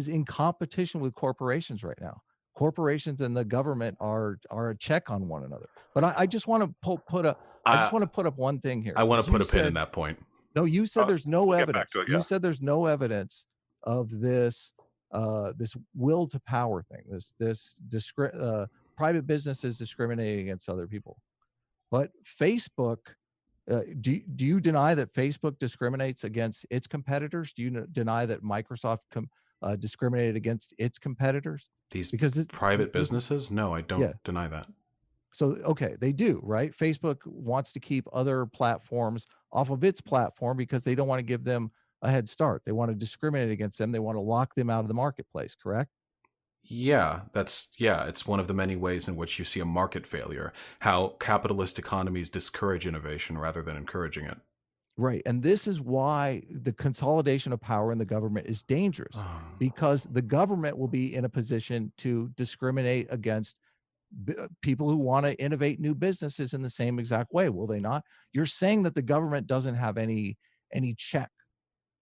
in competition with corporations right now. Corporations and the government are a check on one another. But I just want to put up one thing here. I want to put a pin in that point. No, you said there's no evidence. Yeah. You said there's no evidence of this this will to power thing. This private businesses discriminating against other people. But Facebook, do you deny that Facebook discriminates against its competitors? Do you deny that Microsoft discriminated against its competitors? Because private businesses? No, I don't deny that. So, okay, they do, right? Facebook wants to keep other platforms off of its platform because they don't want to give them a head start. They want to discriminate against them. They want to lock them out of the marketplace, correct? Yeah, it's one of the many ways in which you see a market failure, how capitalist economies discourage innovation rather than encouraging it. Right. And this is why the consolidation of power in the government is dangerous, because the government will be in a position to discriminate against people who want to innovate new businesses in the same exact way. Will they not? You're saying that the government doesn't have any check.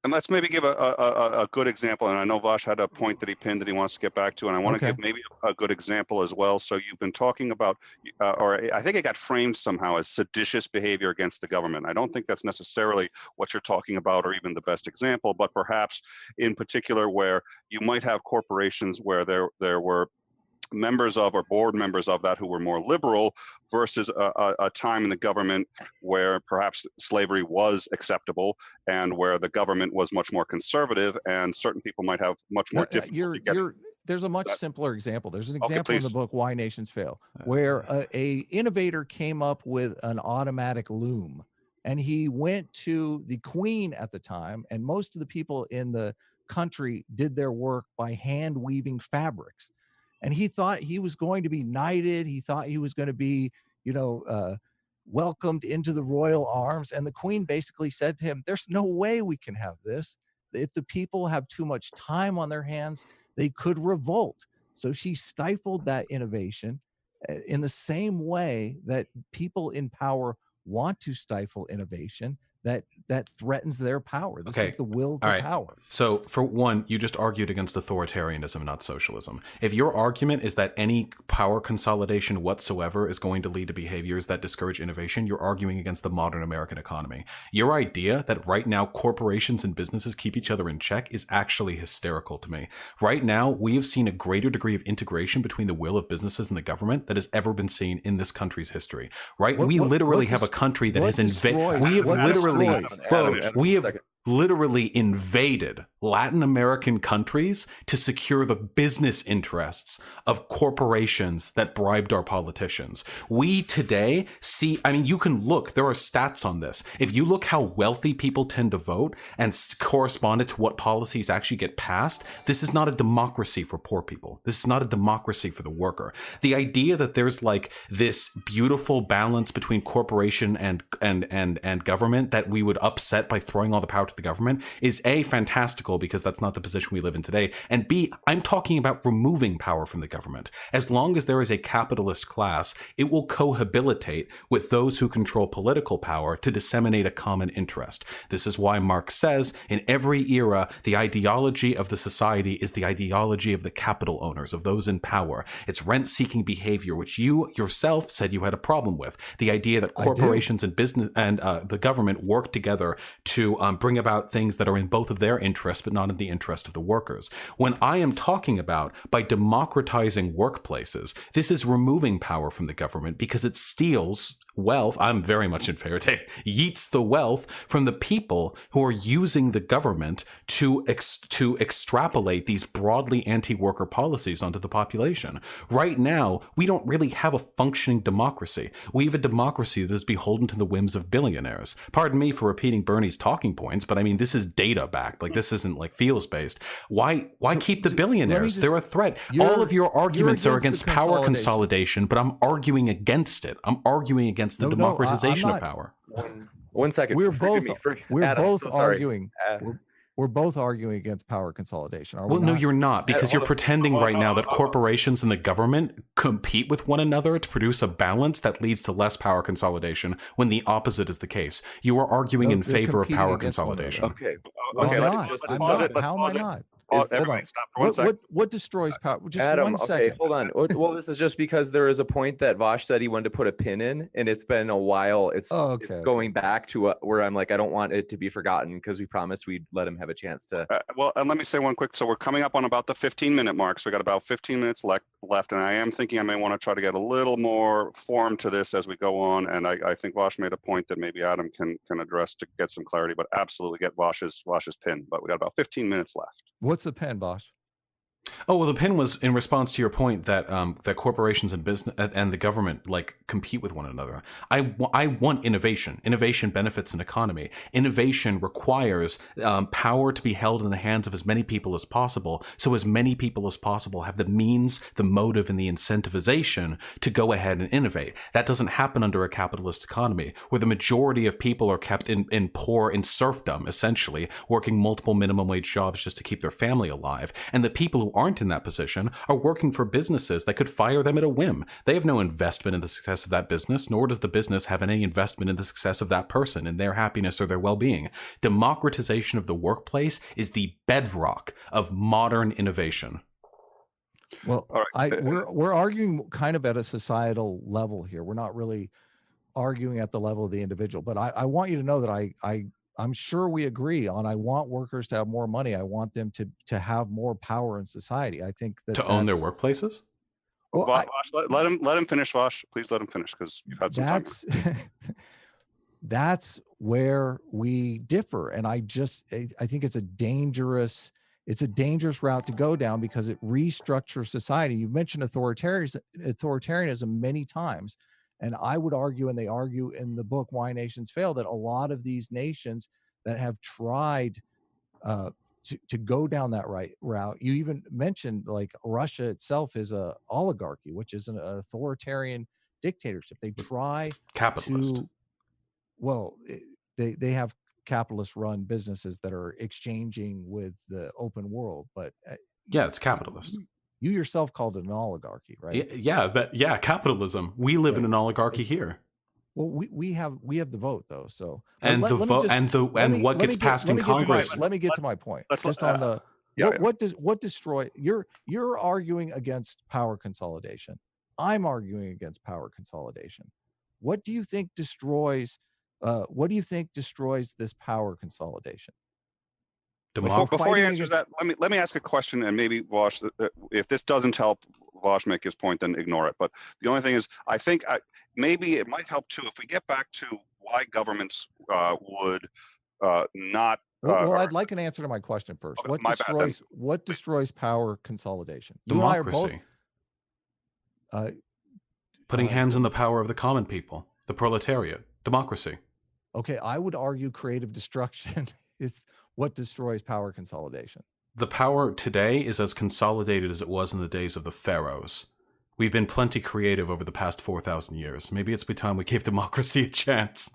And let's maybe give a good example. And I know Vosh had a point that he pinned that he wants to get back to, and I want to give maybe a good example as well. So you've been talking about, or I think it got framed somehow as seditious behavior against the government. I don't think that's necessarily what you're talking about, or even the best example, but perhaps in particular where you might have corporations where there were members of or board members of that who were more liberal versus a time in the government where perhaps slavery was acceptable and where the government was much more conservative, and certain people might have much more difficulty there's a much simpler example. There's an example in the book Why Nations Fail, where a innovator came up with an automatic loom, and he went to the queen at the time, and most of the people in the country did their work by hand weaving fabrics. And he thought he was going to be knighted. He thought he was going to be, welcomed into the royal arms. And the queen basically said to him, there's no way we can have this. If the people have too much time on their hands, they could revolt. So she stifled that innovation in the same way that people in power want to stifle innovation that threatens their power. This is the will to power. So for one, you just argued against authoritarianism, not socialism. If your argument is that any power consolidation whatsoever is going to lead to behaviors that discourage innovation, you're arguing against the modern American economy. Your idea that right now corporations and businesses keep each other in check is actually hysterical to me. Right now, we have seen a greater degree of integration between the will of businesses and the government that has ever been seen in this country's history. Right? We literally have a country that has invaded. We have literally invaded Latin American countries to secure the business interests of corporations that bribed our politicians. We today see, you can look, there are stats on this. If you look how wealthy people tend to vote and correspond it to what policies actually get passed, this is not a democracy for poor people. This is not a democracy for the worker. The idea that there's like this beautiful balance between corporation and government that we would upset by throwing all the power to the government is A, fantastical, because that's not the position we live in today, and B, I'm talking about removing power from the government. As long as there is a capitalist class, it will cohabitate with those who control political power to disseminate a common interest. This is why Marx says, in every era, the ideology of the society is the ideology of the capital owners, of those in power. It's rent-seeking behavior, which you yourself said you had a problem with. The idea that corporations and business and the government work together to bring about things that are in both of their interests, but not in the interest of the workers. When I am talking about by democratizing workplaces, this is removing power from the government because it steals wealth. I'm very much in favor. It yeets the wealth from the people who are using the government to extrapolate these broadly anti-worker policies onto the population. Right now, we don't really have a functioning democracy. We have a democracy that is beholden to the whims of billionaires. Pardon me for repeating Bernie's talking points, but I mean, this is data backed. Like, this isn't like feels based. Why keep the billionaires? They're a threat. All of your arguments are against power consolidation, but I'm arguing against it. I'm arguing against the democratization of power. One second. We're both arguing. Adam. We're both arguing against power consolidation. Are we Well, not? no, you're not, because you're pretending right now that corporations and the government compete with one another to produce a balance that leads to less power consolidation, when the opposite is the case. You are arguing in favor of power consolidation. Okay. Okay, I'm let's not. pause it. How am I not? Everybody stop for 1 second. What destroys power? Just Adam, 1 second. okay, hold on. Well, this is just because there is a point that Vosh said he wanted to put a pin in, and it's been a while. It's going back to where I'm like, I don't want it to be forgotten, because we promised we'd let him have a chance to. Well, and let me say one quick. So we're coming up on about the 15-minute mark. So we got about 15 minutes left, and I am thinking I may want to try to get a little more form to this as we go on. And I think Vosh made a point that maybe Adam can address to get some clarity. But absolutely get Vosh's pin. But we got about 15 minutes left. What's the pen, Bosch? Oh, well, the pin was in response to your point that that corporations and business and the government like compete with one another. I want innovation. Innovation benefits an economy. Innovation requires power to be held in the hands of as many people as possible, so as many people as possible have the means, the motive, and the incentivization to go ahead and innovate. That doesn't happen under a capitalist economy, where the majority of people are kept in serfdom, essentially, working multiple minimum wage jobs just to keep their family alive. And the people who aren't in that position are working for businesses that could fire them at a whim. They have no investment in the success of that business, nor does the business have any investment in the success of that person, in their happiness or their well-being. Democratization of the workplace is the bedrock of modern innovation. Well, right. We're arguing kind of at a societal level here. We're not really arguing at the level of the individual, but I want you to know that I'm sure we agree on, I want workers to have more money. I want them to have more power in society. I think that own their workplaces. Well, Vosh, let him finish, Vosh. Please let him finish, because you've had some time. That's where we differ, and I think it's a dangerous route to go down, because it restructures society. You've mentioned authoritarianism many times. And I would argue, and they argue in the book Why Nations Fail, that a lot of these nations that have tried to go down that route, you even mentioned like Russia itself is a oligarchy, which is an authoritarian dictatorship. They try capitalist. They have capitalist run businesses that are exchanging with the open world, but yeah, it's capitalist. You yourself called it an oligarchy, right? Yeah, capitalism. We live in an oligarchy here. Well, we have the vote though, so and the vote and what gets passed in Congress. Let me get to my point. Just on the what destroy? You're arguing against power consolidation. I'm arguing against power consolidation. What do you think destroys? What do you think destroys this power consolidation? Before you answer that, let me ask a question, and maybe Vosh, if this doesn't help Vosh make his point, then ignore it. But the only thing is, I think maybe it might help too if we get back to why governments would not. Well, I'd like an answer to my question first. Okay, what destroys power consolidation? Democracy. Putting hands on the power of the common people, the proletariat. Democracy. Okay, I would argue creative destruction is what destroys power consolidation. The power today is as consolidated as it was in the days of the pharaohs. We've been plenty creative over the past 4,000 years. Maybe it's time we gave democracy a chance.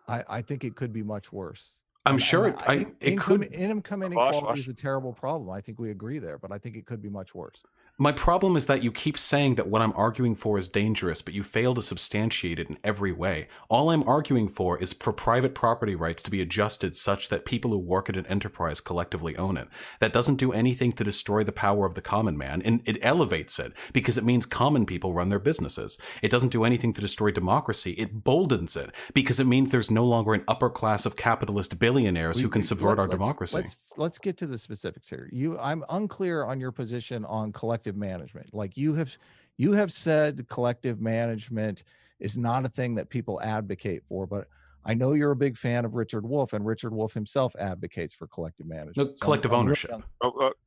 I think it could be much worse. I'm sure it could. Income inequality is a terrible problem. I think we agree there, but I think it could be much worse. My problem is that you keep saying that what I'm arguing for is dangerous, but you fail to substantiate it in every way. All I'm arguing for is for private property rights to be adjusted such that people who work at an enterprise collectively own it. That doesn't do anything to destroy the power of the common man, and it elevates it because it means common people run their businesses. It doesn't do anything to destroy democracy. It boldens it because it means there's no longer an upper class of capitalist billionaires who can subvert our democracy. Let's get to the specifics here. I'm unclear on your position on collective management. Like you have said collective management is not a thing that people advocate for, but I know you're a big fan of Richard Wolff, and Richard Wolff himself advocates for collective management. No, collective ownership.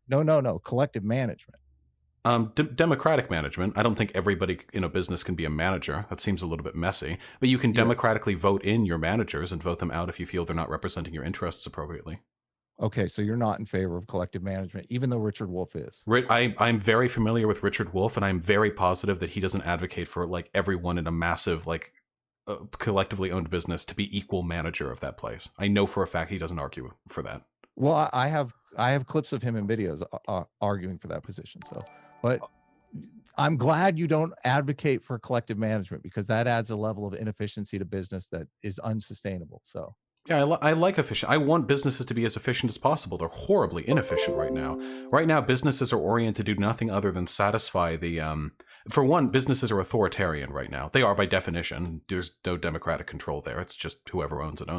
No, collective management. Democratic management. I don't think everybody in a business can be a manager. That seems a little bit messy, but you can democratically vote in your managers and vote them out if you feel they're not representing your interests appropriately. Okay, so you're not in favor of collective management, even though Richard Wolff is. I'm very familiar with Richard Wolff, and I'm very positive that he doesn't advocate for like everyone in a massive collectively owned business to be equal manager of that place. I know for a fact he doesn't argue for that. Well, I have clips of him in videos arguing for that position. So, but I'm glad you don't advocate for collective management because that adds a level of inefficiency to business that is unsustainable. So. Yeah, I like efficient. I want businesses to be as efficient as possible. They're horribly inefficient right now. Right now, businesses are oriented to do nothing other than satisfy the. For one, businesses are authoritarian right now. They are by definition. There's no democratic control there. It's just whoever owns it,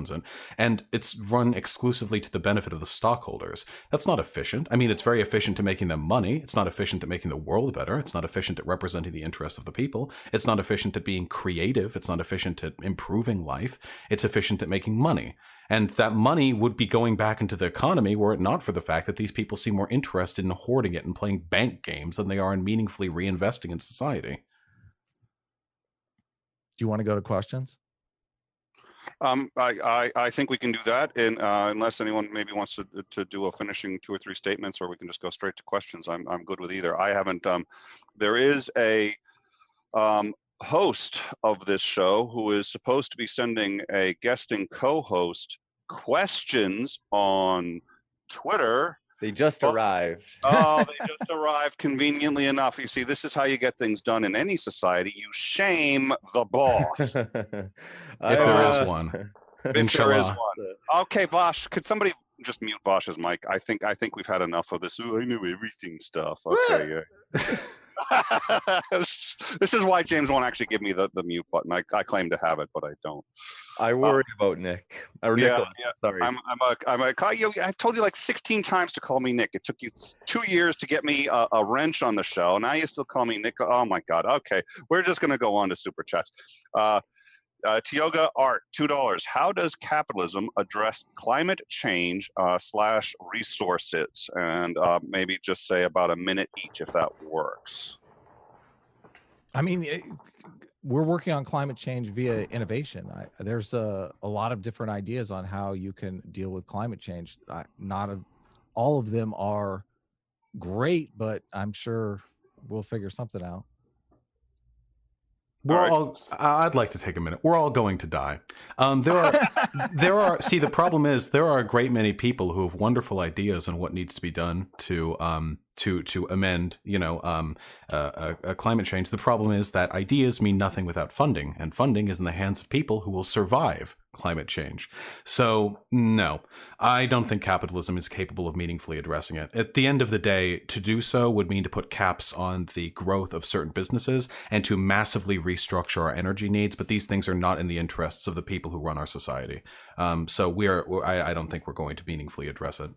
and it's run exclusively to the benefit of the stockholders. That's not efficient. I mean, it's very efficient at making them money. It's not efficient at making the world better. It's not efficient at representing the interests of the people. It's not efficient at being creative. It's not efficient at improving life. It's efficient at making money. And that money would be going back into the economy were it not for the fact that these people seem more interested in hoarding it and playing bank games than they are in meaningfully reinvesting in society. Do you want to go to questions? I think we can do that, and unless anyone maybe wants to do a finishing 2 or 3 statements, or we can just go straight to questions. I'm good with either. I haven't. There is a host of this show who is supposed to be sending a guesting co-host questions on Twitter. They just arrived. Oh, they just arrived conveniently enough. You see, this is how you get things done in any society. You shame the boss. If there is one. If there is one. Okay, Bosch, could somebody just mute Bosch's mic? I think we've had enough of this. Oh, I know everything stuff. Okay, yeah. This is why James won't actually give me the mute button. I claim to have it, but I don't. I worry about Nick. Or Nicholas. Yeah. Sorry. I've told you like 16 times to call me Nick. It took you 2 years to get me a wrench on the show. Now you still call me Nick. Oh my God. Okay, we're just gonna go on to super chats. Tioga Art, $2. How does capitalism address climate change / resources? And maybe just say about a minute each if that works. I mean, we're working on climate change via innovation. There's a lot of different ideas on how you can deal with climate change. All of them are great, but I'm sure we'll figure something out. I'd like to take a minute. We're all going to die. See, the problem is there are a great many people who have wonderful ideas on what needs to be done to amend, climate change. The problem is that ideas mean nothing without funding, and funding is in the hands of people who will survive climate change. So no, I don't think capitalism is capable of meaningfully addressing it. At the end of the day, to do so would mean to put caps on the growth of certain businesses and to massively restructure our energy needs. But these things are not in the interests of the people who run our society. So I don't think we're going to meaningfully address it.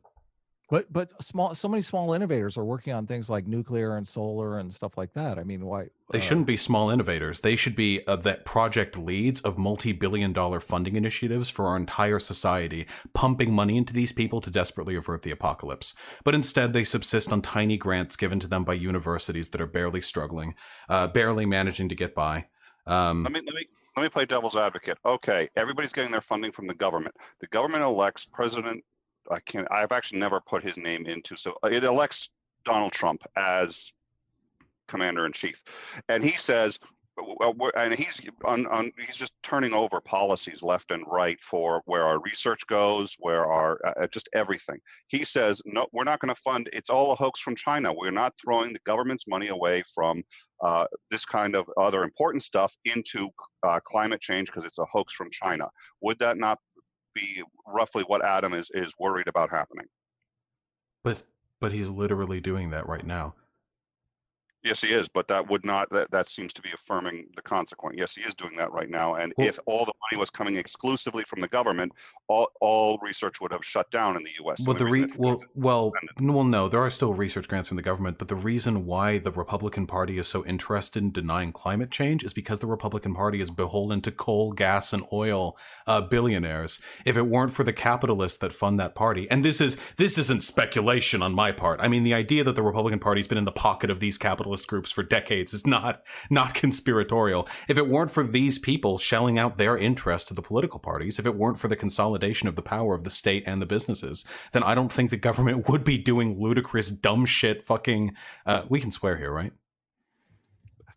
But so many small innovators are working on things like nuclear and solar and stuff like that. I mean, why? They shouldn't be small innovators. They should be that project leads of multi-billion-dollar funding initiatives for our entire society, pumping money into these people to desperately avert the apocalypse. But instead, they subsist on tiny grants given to them by universities that are barely struggling, barely managing to get by. Let me play devil's advocate. Okay, everybody's getting their funding from the government. The government elects President. I've actually never put his name into, so it elects Donald Trump as commander in chief. And he says, and he's just turning over policies left and right for where our research goes, where our just everything. He says, no, we're not going to fund. It's all a hoax from China. We're not throwing the government's money away from this kind of other important stuff into climate change because it's a hoax from China. Would that not be roughly what Adam is worried about happening? But he's literally doing that right now. Yes, he is, but that would not, that seems to be affirming the consequence. Yes, he is doing that right now. And if all the money was coming exclusively from the government, all research would have shut down in the U.S. Well, no, there are still research grants from the government, but the reason why the Republican Party is so interested in denying climate change is because the Republican Party is beholden to coal, gas, and oil billionaires. If it weren't for the capitalists that fund that party, and this isn't speculation on my part. I mean, the idea that the Republican Party's been in the pocket of these capitalist groups for decades is not conspiratorial. If it weren't for these people shelling out their interest to the political parties, if it weren't for the consolidation of the power of the state and the businesses, then I don't think the government would be doing ludicrous, dumb shit fucking... we can swear here, right?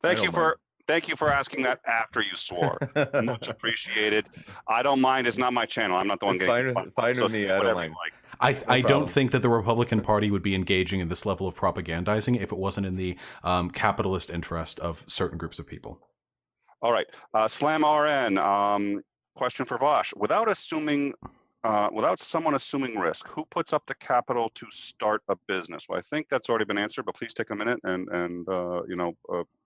Thank you for asking that after you swore. Much appreciated. I don't mind. It's not my channel. I'm not the one getting fine with me. I don't mind. I don't think that the Republican Party would be engaging in this level of propagandizing if it wasn't in the capitalist interest of certain groups of people. All right. Slam RN, question for Vosh. Without someone assuming risk, who puts up the capital to start a business? Well, I think that's already been answered, but please take a minute and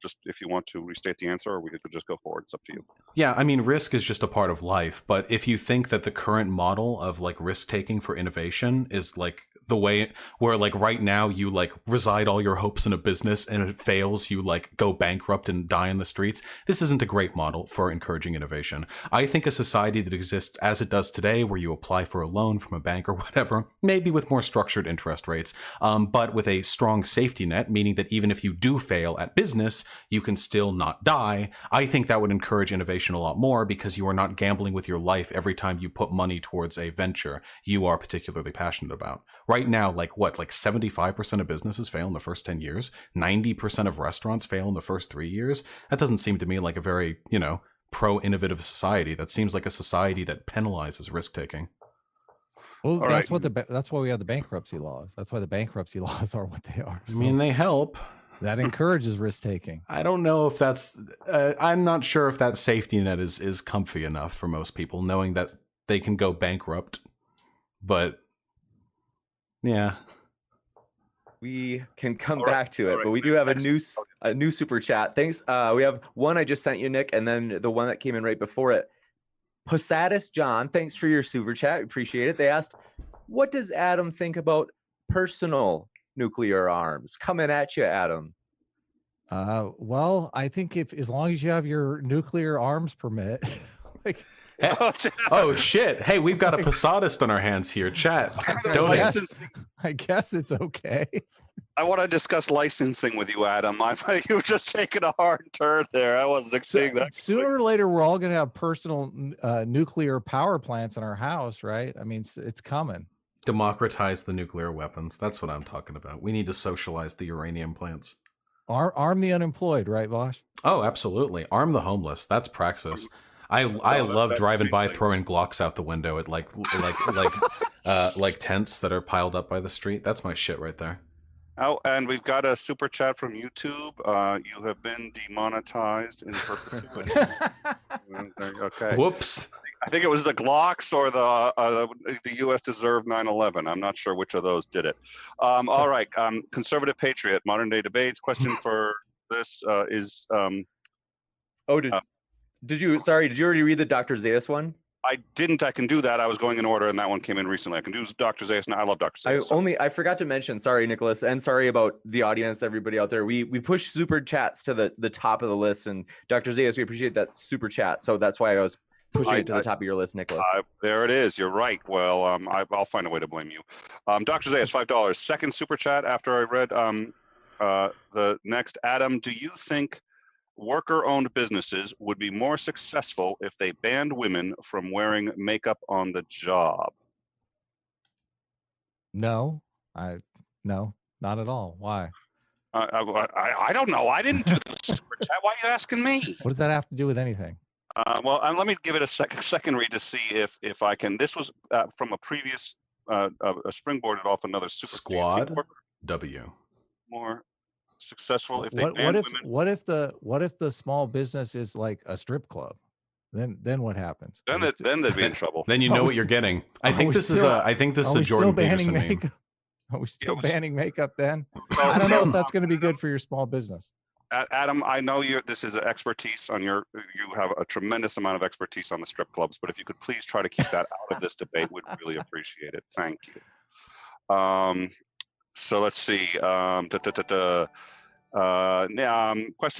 just if you want to restate the answer, or we could just go forward. It's up to you. Yeah, I mean, risk is just a part of life. But if you think that the current model of like risk taking for innovation is like the way where like right now you like reside all your hopes in a business and it fails, you like go bankrupt and die in the streets. This isn't a great model for encouraging innovation. I think a society that exists as it does today, where you apply for a loan from a bank or whatever, maybe with more structured interest rates, but with a strong safety net, meaning that even if you do fail at business, you can still not die. I think that would encourage innovation a lot more because you are not gambling with your life every time you put money towards a venture you are particularly passionate about. Right now, like 75% of businesses fail in the first 10 years, 90% of restaurants fail in the first 3 years. That doesn't seem to me like a very, pro-innovative society. That seems like a society that penalizes risk-taking. Well, that's why we have the bankruptcy laws. That's why the bankruptcy laws are what they are. So I mean, they help. That encourages risk-taking. I don't know if that's... I'm not sure if that safety net is comfy enough for most people, knowing that they can go bankrupt. But, yeah. We can come back to it, but we do have a new super chat. Thanks. We have one I just sent you, Nick, and then the one that came in right before it. Posadas John, thanks for your super chat. Appreciate it. They asked, what does Adam think about personal nuclear arms? Coming at you, Adam. Well, I think as long as you have your nuclear arms permit, like. Oh shit! Hey, we've got a Posadist on our hands here. Chat. I guess it's okay. I want to discuss licensing with you, Adam. You were just taking a hard turn there. I wasn't seeing that. Sooner or later, we're all going to have personal nuclear power plants in our house, right? I mean, it's coming. Democratize the nuclear weapons. That's what I'm talking about. We need to socialize the uranium plants. Arm the unemployed, right, Vosh? Oh, absolutely. Arm the homeless. That's praxis. I love driving by, throwing Glocks out the window at like tents that are piled up by the street. That's my shit right there. Oh, and we've got a super chat from YouTube. You have been demonetized in perpetuity. Okay. Whoops. I think it was the Glocks or the U.S. deserved 9/11. I'm not sure which of those did it. All right. Conservative Patriot, modern day debates. Question for this is. Did you already read the Dr. Zayas one? I didn't. I can do that. I was going in order, and that one came in recently. I can do Dr. Zayas now. I love Dr. Zayas. I forgot to mention. Sorry, Nicholas, and sorry about the audience, everybody out there. We push super chats to the top of the list, and Dr. Zayas, we appreciate that super chat. So that's why I was pushing it to the top of your list, Nicholas. There it is. You're right. Well, I'll find a way to blame you. Dr. Zayas, $5. Second super chat after I read the next. Adam, do you think worker-owned businesses would be more successful if they banned women from wearing makeup on the job? No, not at all. Why? I don't know. I didn't do the Why are you asking me? What does that have to do with anything? Well, let me give it a second read to see if I can. This was from a previous springboarded off another super. Squad W. More successful if they What ban if women. what if the small business is like a strip club? Then what happens? Then they'd be in trouble. Then you know what you're getting. I think this is a Jordan Peterson meme. Are we still banning makeup then? Well, I don't know if that's going to be good for your small business. Adam, I know this is an expertise on you have a tremendous amount of expertise on the strip clubs, but if you could please try to keep that out of this debate, we'd really appreciate it. Thank you. So let's see. Question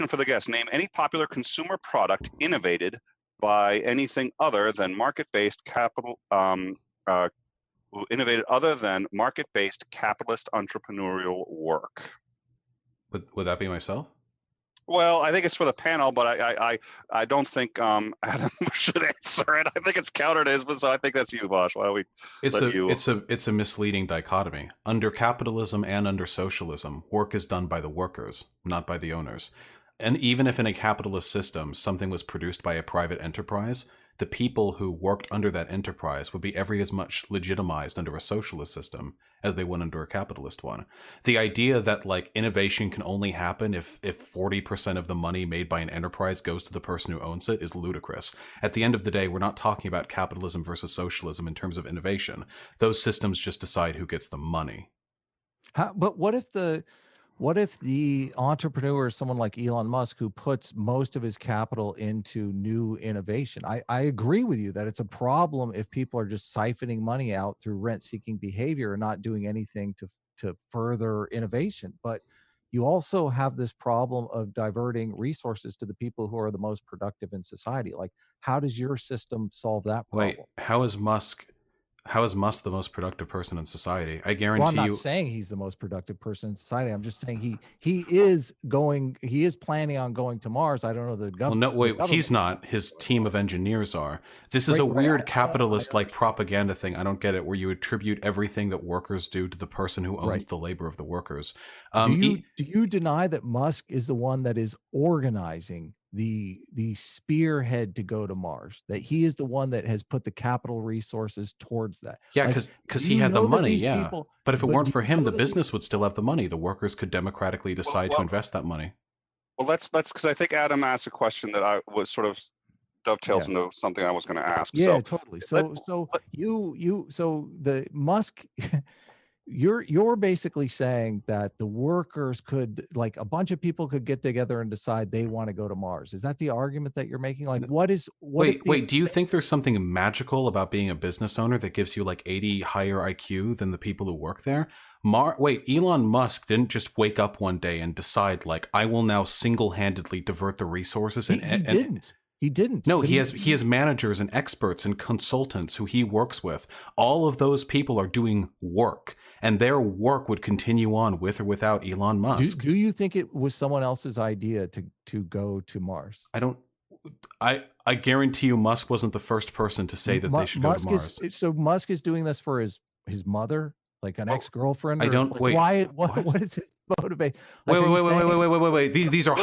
for the guest: name any popular consumer product innovated by anything other than market-based capitalist entrepreneurial work. Would that be myself? Well, I think it's for the panel, but I don't think Adam should answer it. I think it's counter to his, so I think that's you, Bosch. Why don't we? It's a misleading dichotomy. Under capitalism and under socialism, work is done by the workers, not by the owners. And even if in a capitalist system something was produced by a private enterprise, the people who worked under that enterprise would be every as much legitimized under a socialist system as they would under a capitalist one. The idea that like innovation can only happen if 40% of the money made by an enterprise goes to the person who owns it is ludicrous. At the end of the day, we're not talking about capitalism versus socialism in terms of innovation. Those systems just decide who gets the money. But what if the entrepreneur is someone like Elon Musk who puts most of his capital into new innovation? I agree with you that it's a problem if people are just siphoning money out through rent-seeking behavior and not doing anything to further innovation. But you also have this problem of diverting resources to the people who are the most productive in society. Like, how does your system solve that problem? Wait, how is Musk the most productive person in society? I guarantee you. I'm not saying he's the most productive person in society. I'm just saying he is planning on going to Mars. I don't know the government. Well, no, wait, he's not. His team of engineers are. This is a weird capitalist like propaganda thing. I don't get it, where you attribute everything that workers do to the person who owns the labor of the workers. Do you deny that Musk is the one that is organizing the spearhead to go to Mars, that he is the one that has put the capital resources towards that? Yeah, because he had the money. Yeah, but if it weren't for him, the business would still have the money. The workers could democratically decide to invest that money. Well, let's because I think Adam asked a question that I was sort of dovetails into something I was going to ask. Yeah, totally. So the Musk. You're basically saying that the workers could, like, a bunch of people could get together and decide they want to go to Mars. Is that the argument that you're making? Like, wait, do you think there's something magical about being a business owner that gives you like 80 higher IQ than the people who work there? Elon Musk didn't just wake up one day and decide, like, I will now single-handedly divert the resources. He didn't. No, he has managers and experts and consultants who he works with. All of those people are doing work, and their work would continue on with or without Elon Musk. Do you think it was someone else's idea to go to Mars? I guarantee you Musk wasn't the first person to say that they should go to Mars. So Musk is doing this for his mother, like an ex-girlfriend? I don't, wait. Why? What is his motivation? Wait. These are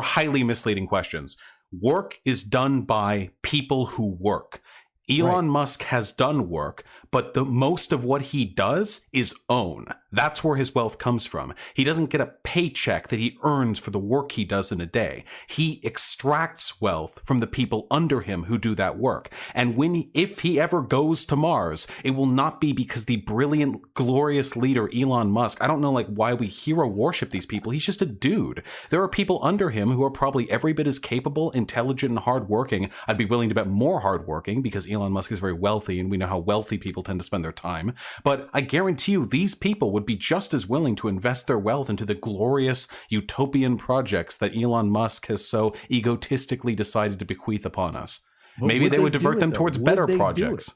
highly misleading questions. Work is done by people who work. Elon Musk has done work, but the most of what he does is own. That's where his wealth comes from. He doesn't get a paycheck that he earns for the work he does in a day. He extracts wealth from the people under him who do that work. And if he ever goes to Mars, it will not be because the brilliant, glorious leader Elon Musk, I don't know why we hero worship these people. He's just a dude. There are people under him who are probably every bit as capable, intelligent, and hardworking. I'd be willing to bet more hardworking because Elon Musk is very wealthy, and we know how wealthy people tend to spend their time. But I guarantee you, these people would be just as willing to invest their wealth into the glorious utopian projects that Elon Musk has so egotistically decided to bequeath upon us. Maybe they would divert them towards better projects.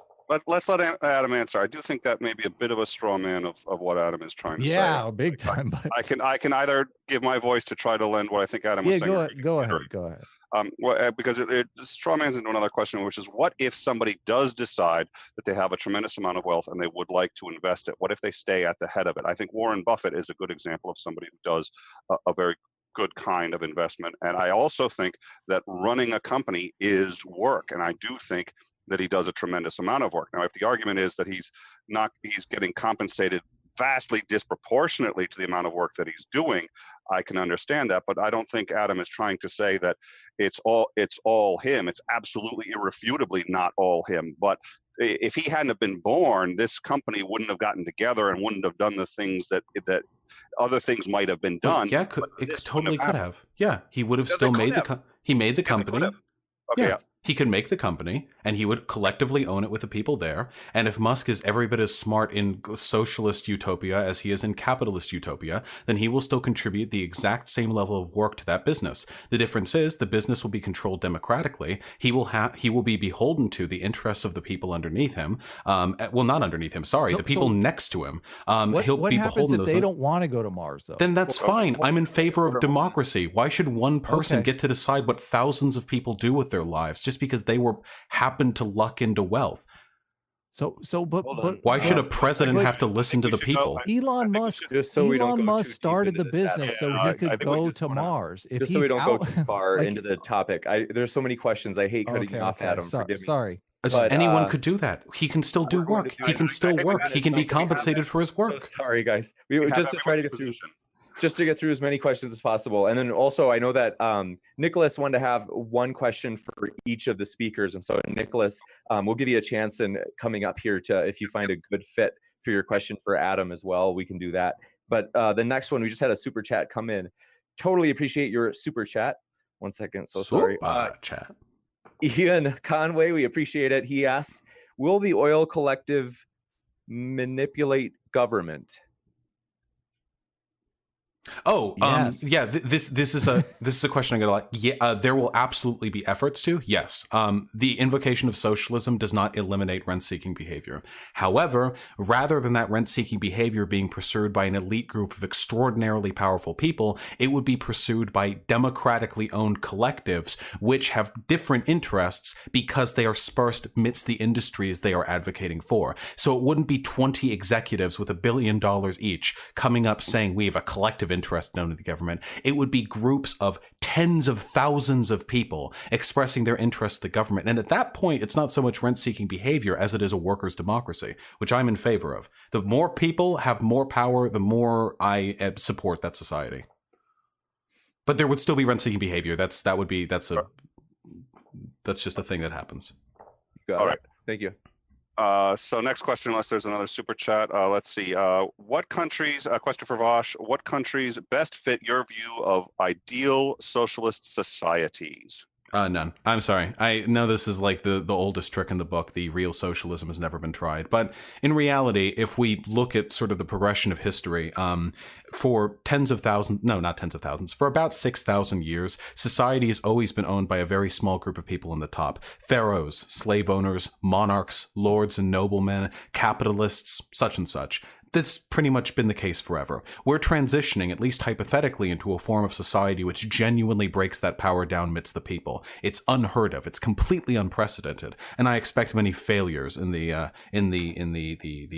Let's let Adam answer. I do think that may be a bit of a straw man of what Adam is trying to say. Yeah, big time. But I can either give my voice to try to lend what I think Adam was saying. Go ahead. Because it straw man's into another question, which is, what if somebody does decide that they have a tremendous amount of wealth and they would like to invest it? What if they stay at the head of it? I think Warren Buffett is a good example of somebody who does a very good kind of investment. And I also think that running a company is work. And I do think that he does a tremendous amount of work. Now, if the argument is that he's getting compensated vastly disproportionately to the amount of work that he's doing, I can understand that. But I don't think Adam is trying to say that it's all him. It's absolutely irrefutably not all him. But if he hadn't have been born, this company wouldn't have gotten together and wouldn't have done the things that other things might have been done. Yeah, it totally could have. Yeah, he would have still made he made the company. Okay, yeah. He could make the company, and he would collectively own it with the people there. And if Musk is every bit as smart in socialist utopia as he is in capitalist utopia, then he will still contribute the exact same level of work to that business. The difference is the business will be controlled democratically. He will be beholden to the interests of the people underneath him. Well, not underneath him. Sorry, the people next to him. What happens if they don't want to go to Mars, though? Then that's fine. I'm in favor of democracy. Why should one person get to decide what thousands of people do with their lives just because they happened to luck into wealth? But why should a president have to listen to the people? Elon Musk started the business so he could go to Mars. Just so we don't go too far into the topic. There's so many questions. I hate cutting you off, Adam. Sorry. But, anyone could do that. He can still do work. He can still work. He can be compensated for his work. Sorry, guys. Just to try to get through. Just to get through as many questions as possible. And then also, I know that Nicholas wanted to have one question for each of the speakers. And so, Nicholas, we'll give you a chance and coming up here to, if you find a good fit for your question for Adam as well, we can do that. But the next one, we just had a super chat come in. Totally appreciate your super chat. One second. So sorry. Chat. Ian Conway, we appreciate it. He asks, will the oil collective manipulate government? Oh, yes. Yeah. This is a question I get a lot. Yeah, there will absolutely be efforts to. Yes. The invocation of socialism does not eliminate rent-seeking behavior. However, rather than that rent-seeking behavior being pursued by an elite group of extraordinarily powerful people, it would be pursued by democratically owned collectives, which have different interests because they are sparsed amidst the industries they are advocating for. So it wouldn't be 20 executives with $1 billion each coming up saying we have a collective interest known to the government. It would be groups of tens of thousands of people expressing their interest to the government. And at that point, it's not so much rent-seeking behavior as it is a workers' democracy, which I'm in favor of. The more people have more power, the more I support that society. But there would still be rent-seeking behavior. That's just a thing that happens. All right. Thank you. So next question, unless there's another super chat, let's see. What countries, question for Vosh, what countries best fit your view of ideal socialist societies? None. I'm sorry. I know this is like the oldest trick in the book. The real socialism has never been tried. But in reality, if we look at sort of the progression of history, for for about 6,000 years, society has always been owned by a very small group of people in the top. Pharaohs, slave owners, monarchs, lords and noblemen, capitalists, such and such. That's pretty much been the case forever. We're transitioning, at least hypothetically, into a form of society which genuinely breaks that power down amidst the people. It's unheard of. It's completely unprecedented, and I expect many failures in the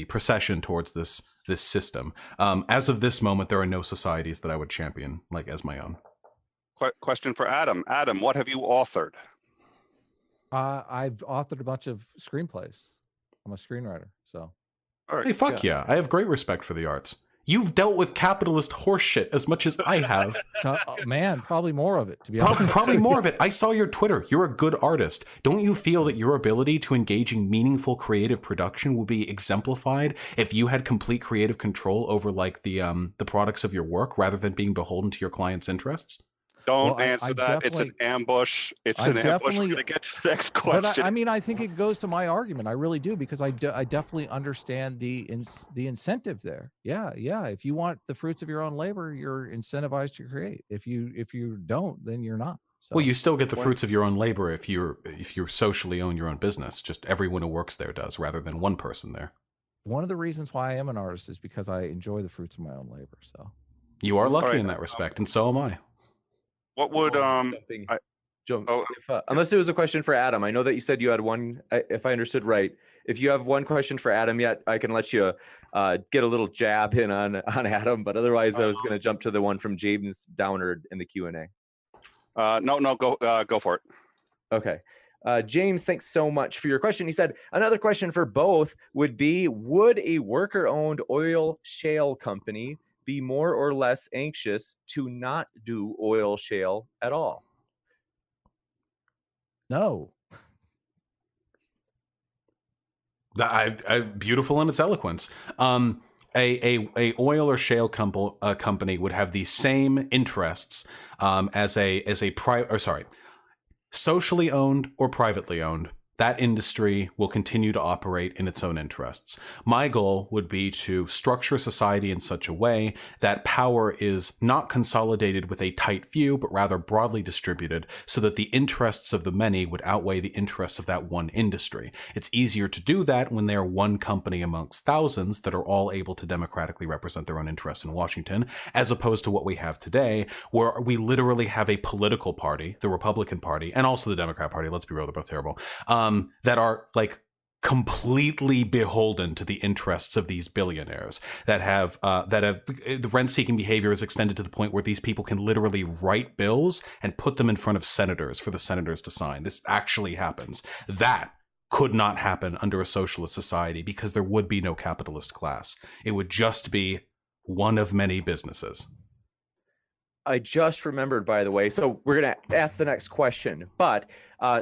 procession towards this system. As of this moment, there are no societies that I would champion like as my own. Question for Adam. Adam, what have you authored? I've authored a bunch of screenplays. I'm a screenwriter, so. All right. Hey, fuck yeah. I have great respect for the arts. You've dealt with capitalist horseshit as much as I have. Man, probably more of it, to be honest. Probably more of it. I saw your Twitter. You're a good artist. Don't you feel that your ability to engage in meaningful creative production would be exemplified if you had complete creative control over like the products of your work rather than being beholden to your client's interests? Don't answer that. It's an ambush. It's an ambush. We're going to get to the next question. But I mean, I think it goes to my argument. I really do, because I definitely understand the incentive there. Yeah. If you want the fruits of your own labor, you're incentivized to create. If you don't, then you're not. So, well, you still get the fruits of your own labor if you socially own your own business. Just everyone who works there does, rather than one person there. One of the reasons why I am an artist is because I enjoy the fruits of my own labor. So you are lucky in that respect, and so am I. What would unless it was a question for Adam, I know that you said you had one, if I understood right, if you have one question for Adam yet, I can let you get a little jab in on Adam. But otherwise, I was going to jump to the one from James Downard in the Q&A. No, go for it. Okay. James, thanks so much for your question. He said, another question for both would be, would a worker-owned oil shale company be more or less anxious to not do oil shale at all? No. Beautiful in its eloquence. A oil or shale company would have the same interests socially owned or privately owned. That industry will continue to operate in its own interests. My goal would be to structure society in such a way that power is not consolidated with a tight few, but rather broadly distributed so that the interests of the many would outweigh the interests of that one industry. It's easier to do that when they're one company amongst thousands that are all able to democratically represent their own interests in Washington, as opposed to what we have today, where we literally have a political party, the Republican Party, and also the Democrat Party, let's be real, they're both terrible, that are like completely beholden to the interests of these billionaires that have the rent-seeking behavior is extended to the point where these people can literally write bills and put them in front of senators for the senators to sign. This actually happens. That could not happen under a socialist society because there would be no capitalist class. It would just be one of many businesses. I just remembered, by the way, so we're going to ask the next question, but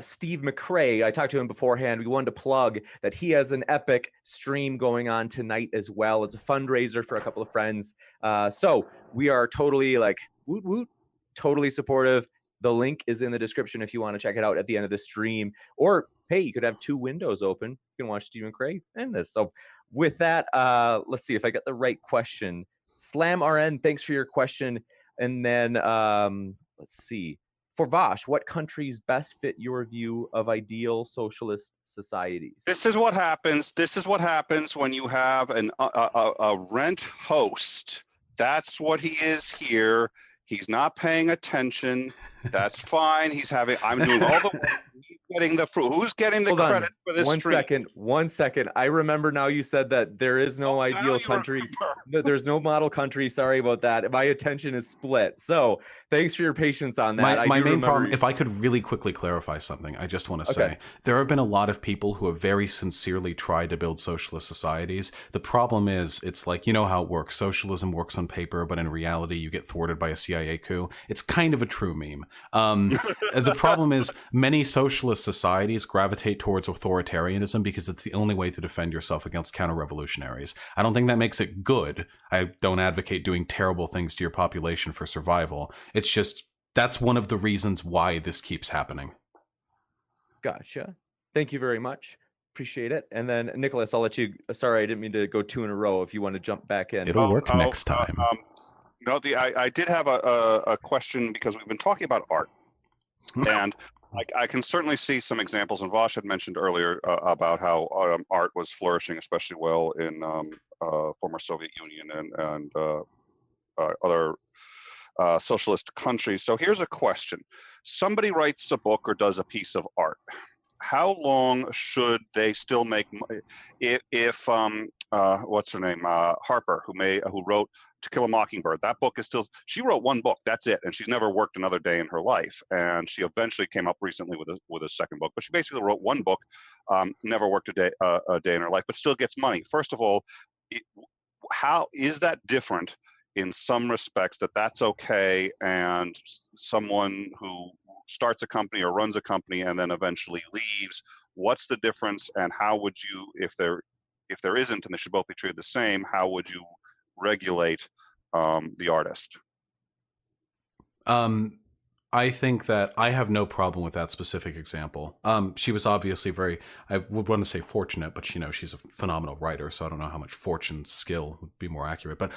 Steve McRae, I talked to him beforehand. We wanted to plug that he has an epic stream going on tonight as well. It's a fundraiser for a couple of friends. So we are totally like, woot woot, totally supportive. The link is in the description if you want to check it out at the end of the stream. Or, hey, you could have two windows open. You can watch Steve McRae and this. So with that, let's see if I get the right question. Slam RN, thanks for your question. And then let's see. For Vosh, what countries best fit your view of ideal socialist societies? This is what happens. This is what happens when you have a rent host. That's what he is here. He's not paying attention. That's fine. I'm doing all the work. He's getting the fruit. Who's getting the credit for this stream? One second. I remember now you said that there is no ideal country. There's no model country. Sorry about that. My attention is split. So thanks for your patience on that. My main problem, if I could really quickly clarify something, I just want to say, there have been a lot of people who have very sincerely tried to build socialist societies. The problem is, it's like, you know how it works. Socialism works on paper, but in reality, you get thwarted by a CIA coup. It's kind of a true meme. The problem is many socialist societies gravitate towards authoritarianism because it's the only way to defend yourself against counter-revolutionaries. I don't think that makes it good. I don't advocate doing terrible things to your population for survival. It's just, that's one of the reasons why this keeps happening. Gotcha. Thank you very much. Appreciate it. And then Nicholas, I'll let you, sorry, I didn't mean to go two in a row if you want to jump back in. It'll work next time. No, I did have a question because we've been talking about art. And I can certainly see some examples, and Vosh had mentioned earlier about how art was flourishing especially well in former Soviet Union and other socialist countries. So here's a question. Somebody writes a book or does a piece of art. How long should they still make money? If what's her name? Harper, who wrote To Kill a Mockingbird. That book is still, she wrote one book, that's it, and she's never worked another day in her life. And she eventually came up recently with a second book, but she basically wrote one book, never worked a day in her life, but still gets money. First of all, how is that different in some respects that's okay, and someone who starts a company or runs a company and then eventually leaves, what's the difference, and how would you, if there isn't, and they should both be treated the same, how would you regulate the artist? I think that I have no problem with that specific example. She was obviously very, I would want to say fortunate, but she's a phenomenal writer, so I don't know how much fortune skill would be more accurate. But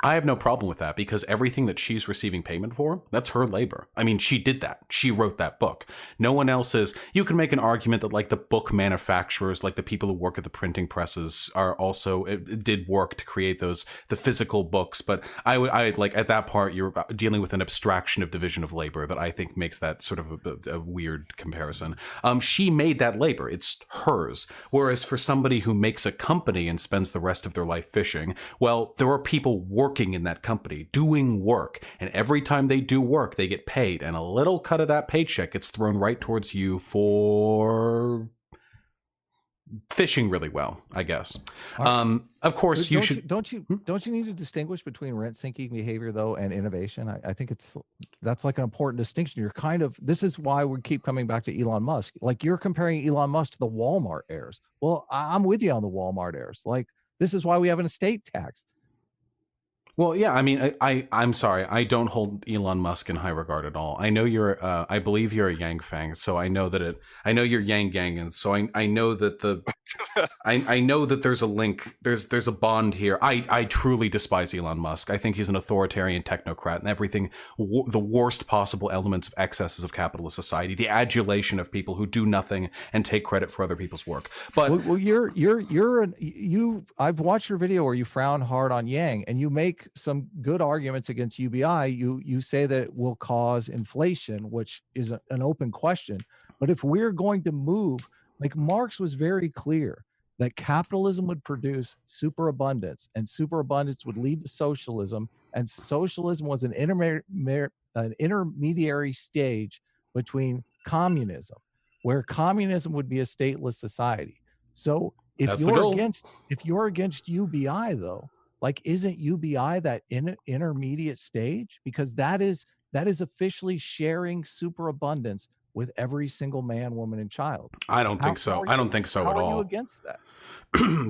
I have no problem with that because everything that she's receiving payment for, that's her labor. I mean, she did that. She wrote that book. No one else is. You can make an argument that like the book manufacturers, like the people who work at the printing presses are also did work to create the physical books. But I like at that part, you're dealing with an abstraction of division of labor that I think makes that sort of a weird comparison. She made that labor. It's hers. Whereas for somebody who makes a company and spends the rest of their life fishing, well, there are people working in that company, doing work. And every time they do work, they get paid. And a little cut of that paycheck gets thrown right towards you for fishing really well, I guess. Of course, don't you need to distinguish between rent-seeking behavior though and innovation? I think that's like an important distinction. You're kind of, this is why we keep coming back to Elon Musk. Like you're comparing Elon Musk to the Walmart heirs. Well, I'm with you on the Walmart heirs. Like this is why we have an estate tax. Well, yeah, I mean, I'm sorry. I don't hold Elon Musk in high regard at all. I know I believe you're a Yang Fang, so I know I know you're Yang Gang, and so I know that I know that there's a link, there's a bond here. I truly despise Elon Musk. I think he's an authoritarian technocrat and everything, the worst possible elements of excesses of capitalist society, the adulation of people who do nothing and take credit for other people's work. But I've watched your video where you frown hard on Yang, and you make some good arguments against UBI. You say that it will cause inflation, which is an open question. But if we're going to move, like Marx was very clear that capitalism would produce superabundance, and superabundance would lead to socialism, and socialism was an intermediary stage between communism, where communism would be a stateless society. So if you're against UBI though, like, isn't UBI that intermediate stage? Because that is officially sharing superabundance with every single man, woman, and child. I don't think so. I don't think so at all. How are you against that?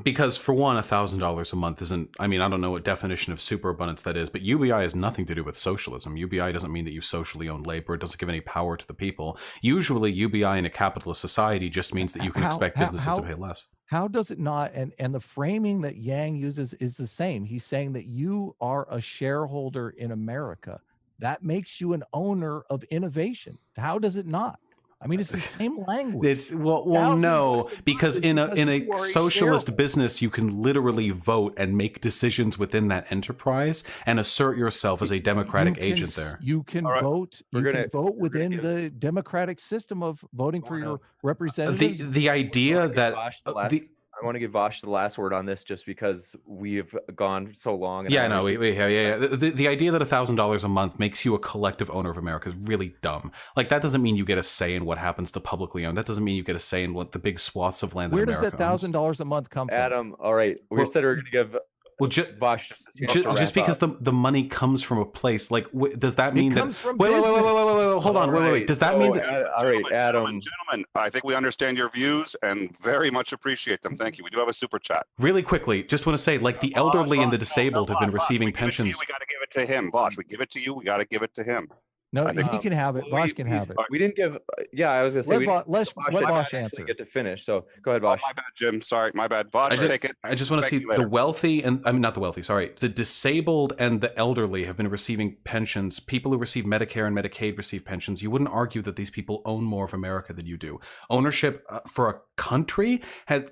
Because for one, $1,000 a month isn't, I mean, I don't know what definition of superabundance that is, but UBI has nothing to do with socialism. UBI doesn't mean that you socially own labor. It doesn't give any power to the people. Usually UBI in a capitalist society just means that you can expect businesses to pay less. How does it not? And the framing that Yang uses is the same. He's saying that you are a shareholder in America. That makes you an owner of innovation. How does it not? I mean, it's the same language. It's well, no, because in a socialist business, you can literally vote and make decisions within that enterprise and assert yourself as a democratic agent there. You can vote. You can vote within the democratic system of voting for your representatives. The idea that I want to give Vosh the last word on this, just because we've gone so long. Yeah, no, yeah. The idea that $1,000 a month makes you a collective owner of America is really dumb. Like, that doesn't mean you get a say in what happens to publicly owned. That doesn't mean you get a say in what the big swaths of land. Where does that $1,000 a month come from? Adam, all right, we said we we're going to give. Well, Vosh just because the money comes from a place, like, does that mean that? Wait, hold on, wait. Does that mean that? All right, Adam. Gentlemen, I think we understand your views and very much appreciate them. Thank you. We do have a super chat. Really quickly, just want to say, like, the elderly and the disabled have been receiving pensions. We got to give it to him, Vosh. We give it to you. We got to give it to him. No, he can have it. Vosh can have it. We didn't give. Yeah, I was going to say. Let Vosh answer. Get to finish. So go ahead, Vosh. My bad, Jim. Sorry, my bad. Vosh, take it. I just want to see the wealthy and not the wealthy. Sorry, the disabled and the elderly have been receiving pensions. People who receive Medicare and Medicaid receive pensions. You wouldn't argue that these people own more of America than you do. Ownership for a country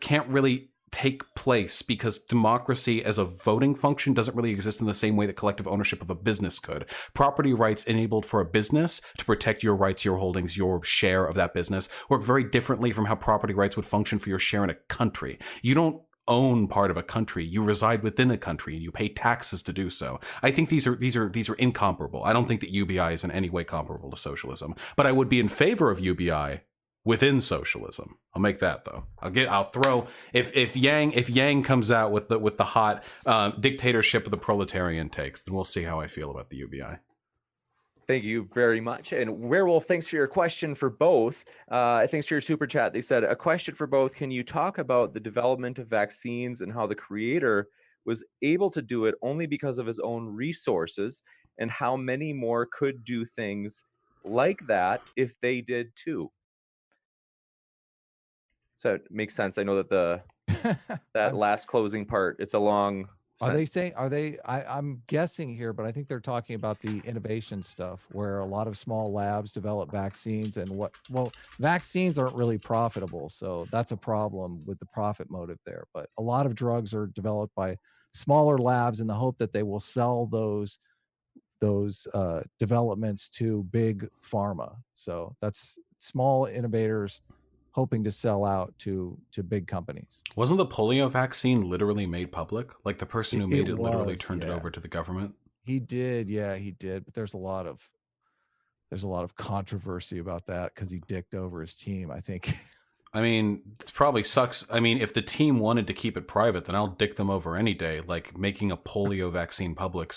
can't really take place because democracy as a voting function doesn't really exist in the same way that collective ownership of a business could. Property rights enabled for a business to protect your rights, your holdings, your share of that business work very differently from how property rights would function for your share in a country. You don't own part of a country. You reside within a country and you pay taxes to do so. I think these are incomparable. I don't think that UBI is in any way comparable to socialism, but I would be in favor of UBI within socialism. I'll make that though. I'll throw if Yang comes out with the hot dictatorship of the proletarian takes, then we'll see how I feel about the UBI. Thank you very much. And Werewolf, thanks for your question for both. Thanks for your super chat. They said, a question for both. Can you talk about the development of vaccines and how the creator was able to do it only because of his own resources, and how many more could do things like that if they did too? So it makes sense. I know that that last closing part, it's a long Are they saying, I'm guessing here, but I think they're talking about the innovation stuff where a lot of small labs develop vaccines well, vaccines aren't really profitable. So that's a problem with the profit motive there. But a lot of drugs are developed by smaller labs in the hope that they will sell those developments to big pharma. So that's small innovators hoping to sell out to big companies. Wasn't the polio vaccine literally made public? Like the person who made it literally was, turned it yeah. over to the government? He did, yeah, he did. But there's a lot of controversy about that because he dicked over his team, I think. I mean, it probably sucks. I mean, if the team wanted to keep it private, then I'll dick them over any day. Like making a polio vaccine public,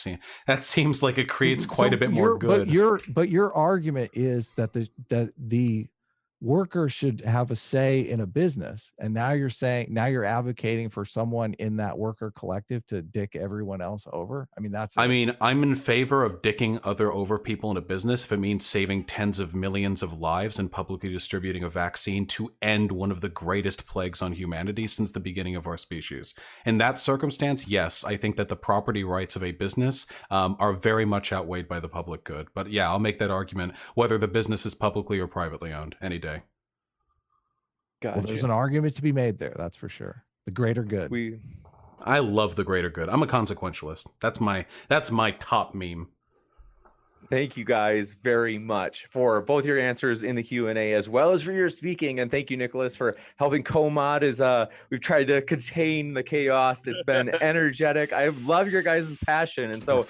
that seems like it creates quite a bit more good. But your argument is that the worker should have a say in a business, and now you're advocating for someone in that worker collective to dick everyone else over. I mean, I'm in favor of dicking other over people in a business if it means saving tens of millions of lives and publicly distributing a vaccine to end one of the greatest plagues on humanity since the beginning of our species. In that circumstance, yes, I think that the property rights of a business are very much outweighed by the public good. But yeah, I'll make that argument whether the business is publicly or privately owned any day. Gotcha. Well, there's an argument to be made there, that's for sure. The greater good. I love the greater good. I'm a consequentialist. That's my top meme. Thank you guys very much for both your answers in the Q&A as well as for your speaking. And thank you, Nicholas, for helping co-mod as we've tried to contain the chaos. It's been energetic. I love your guys' passion. And so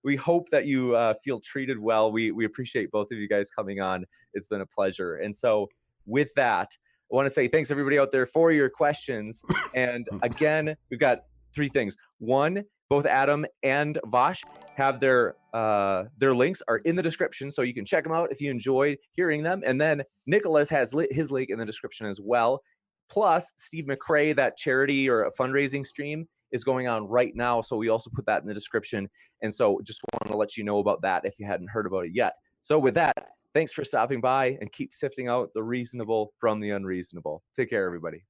we hope that you feel treated well. We appreciate both of you guys coming on. It's been a pleasure. And so with that, I want to say thanks everybody out there for your questions. And again, we've got 3 things. 1, both Adam and Vosh have their links are in the description, so you can check them out if you enjoyed hearing them. And then Nicholas has his link in the description as well. Plus, Steve McRae, that charity or a fundraising stream is going on right now, so we also put that in the description. And so just want to let you know about that if you hadn't heard about it yet. So with that, thanks for stopping by, and keep sifting out the reasonable from the unreasonable. Take care, everybody.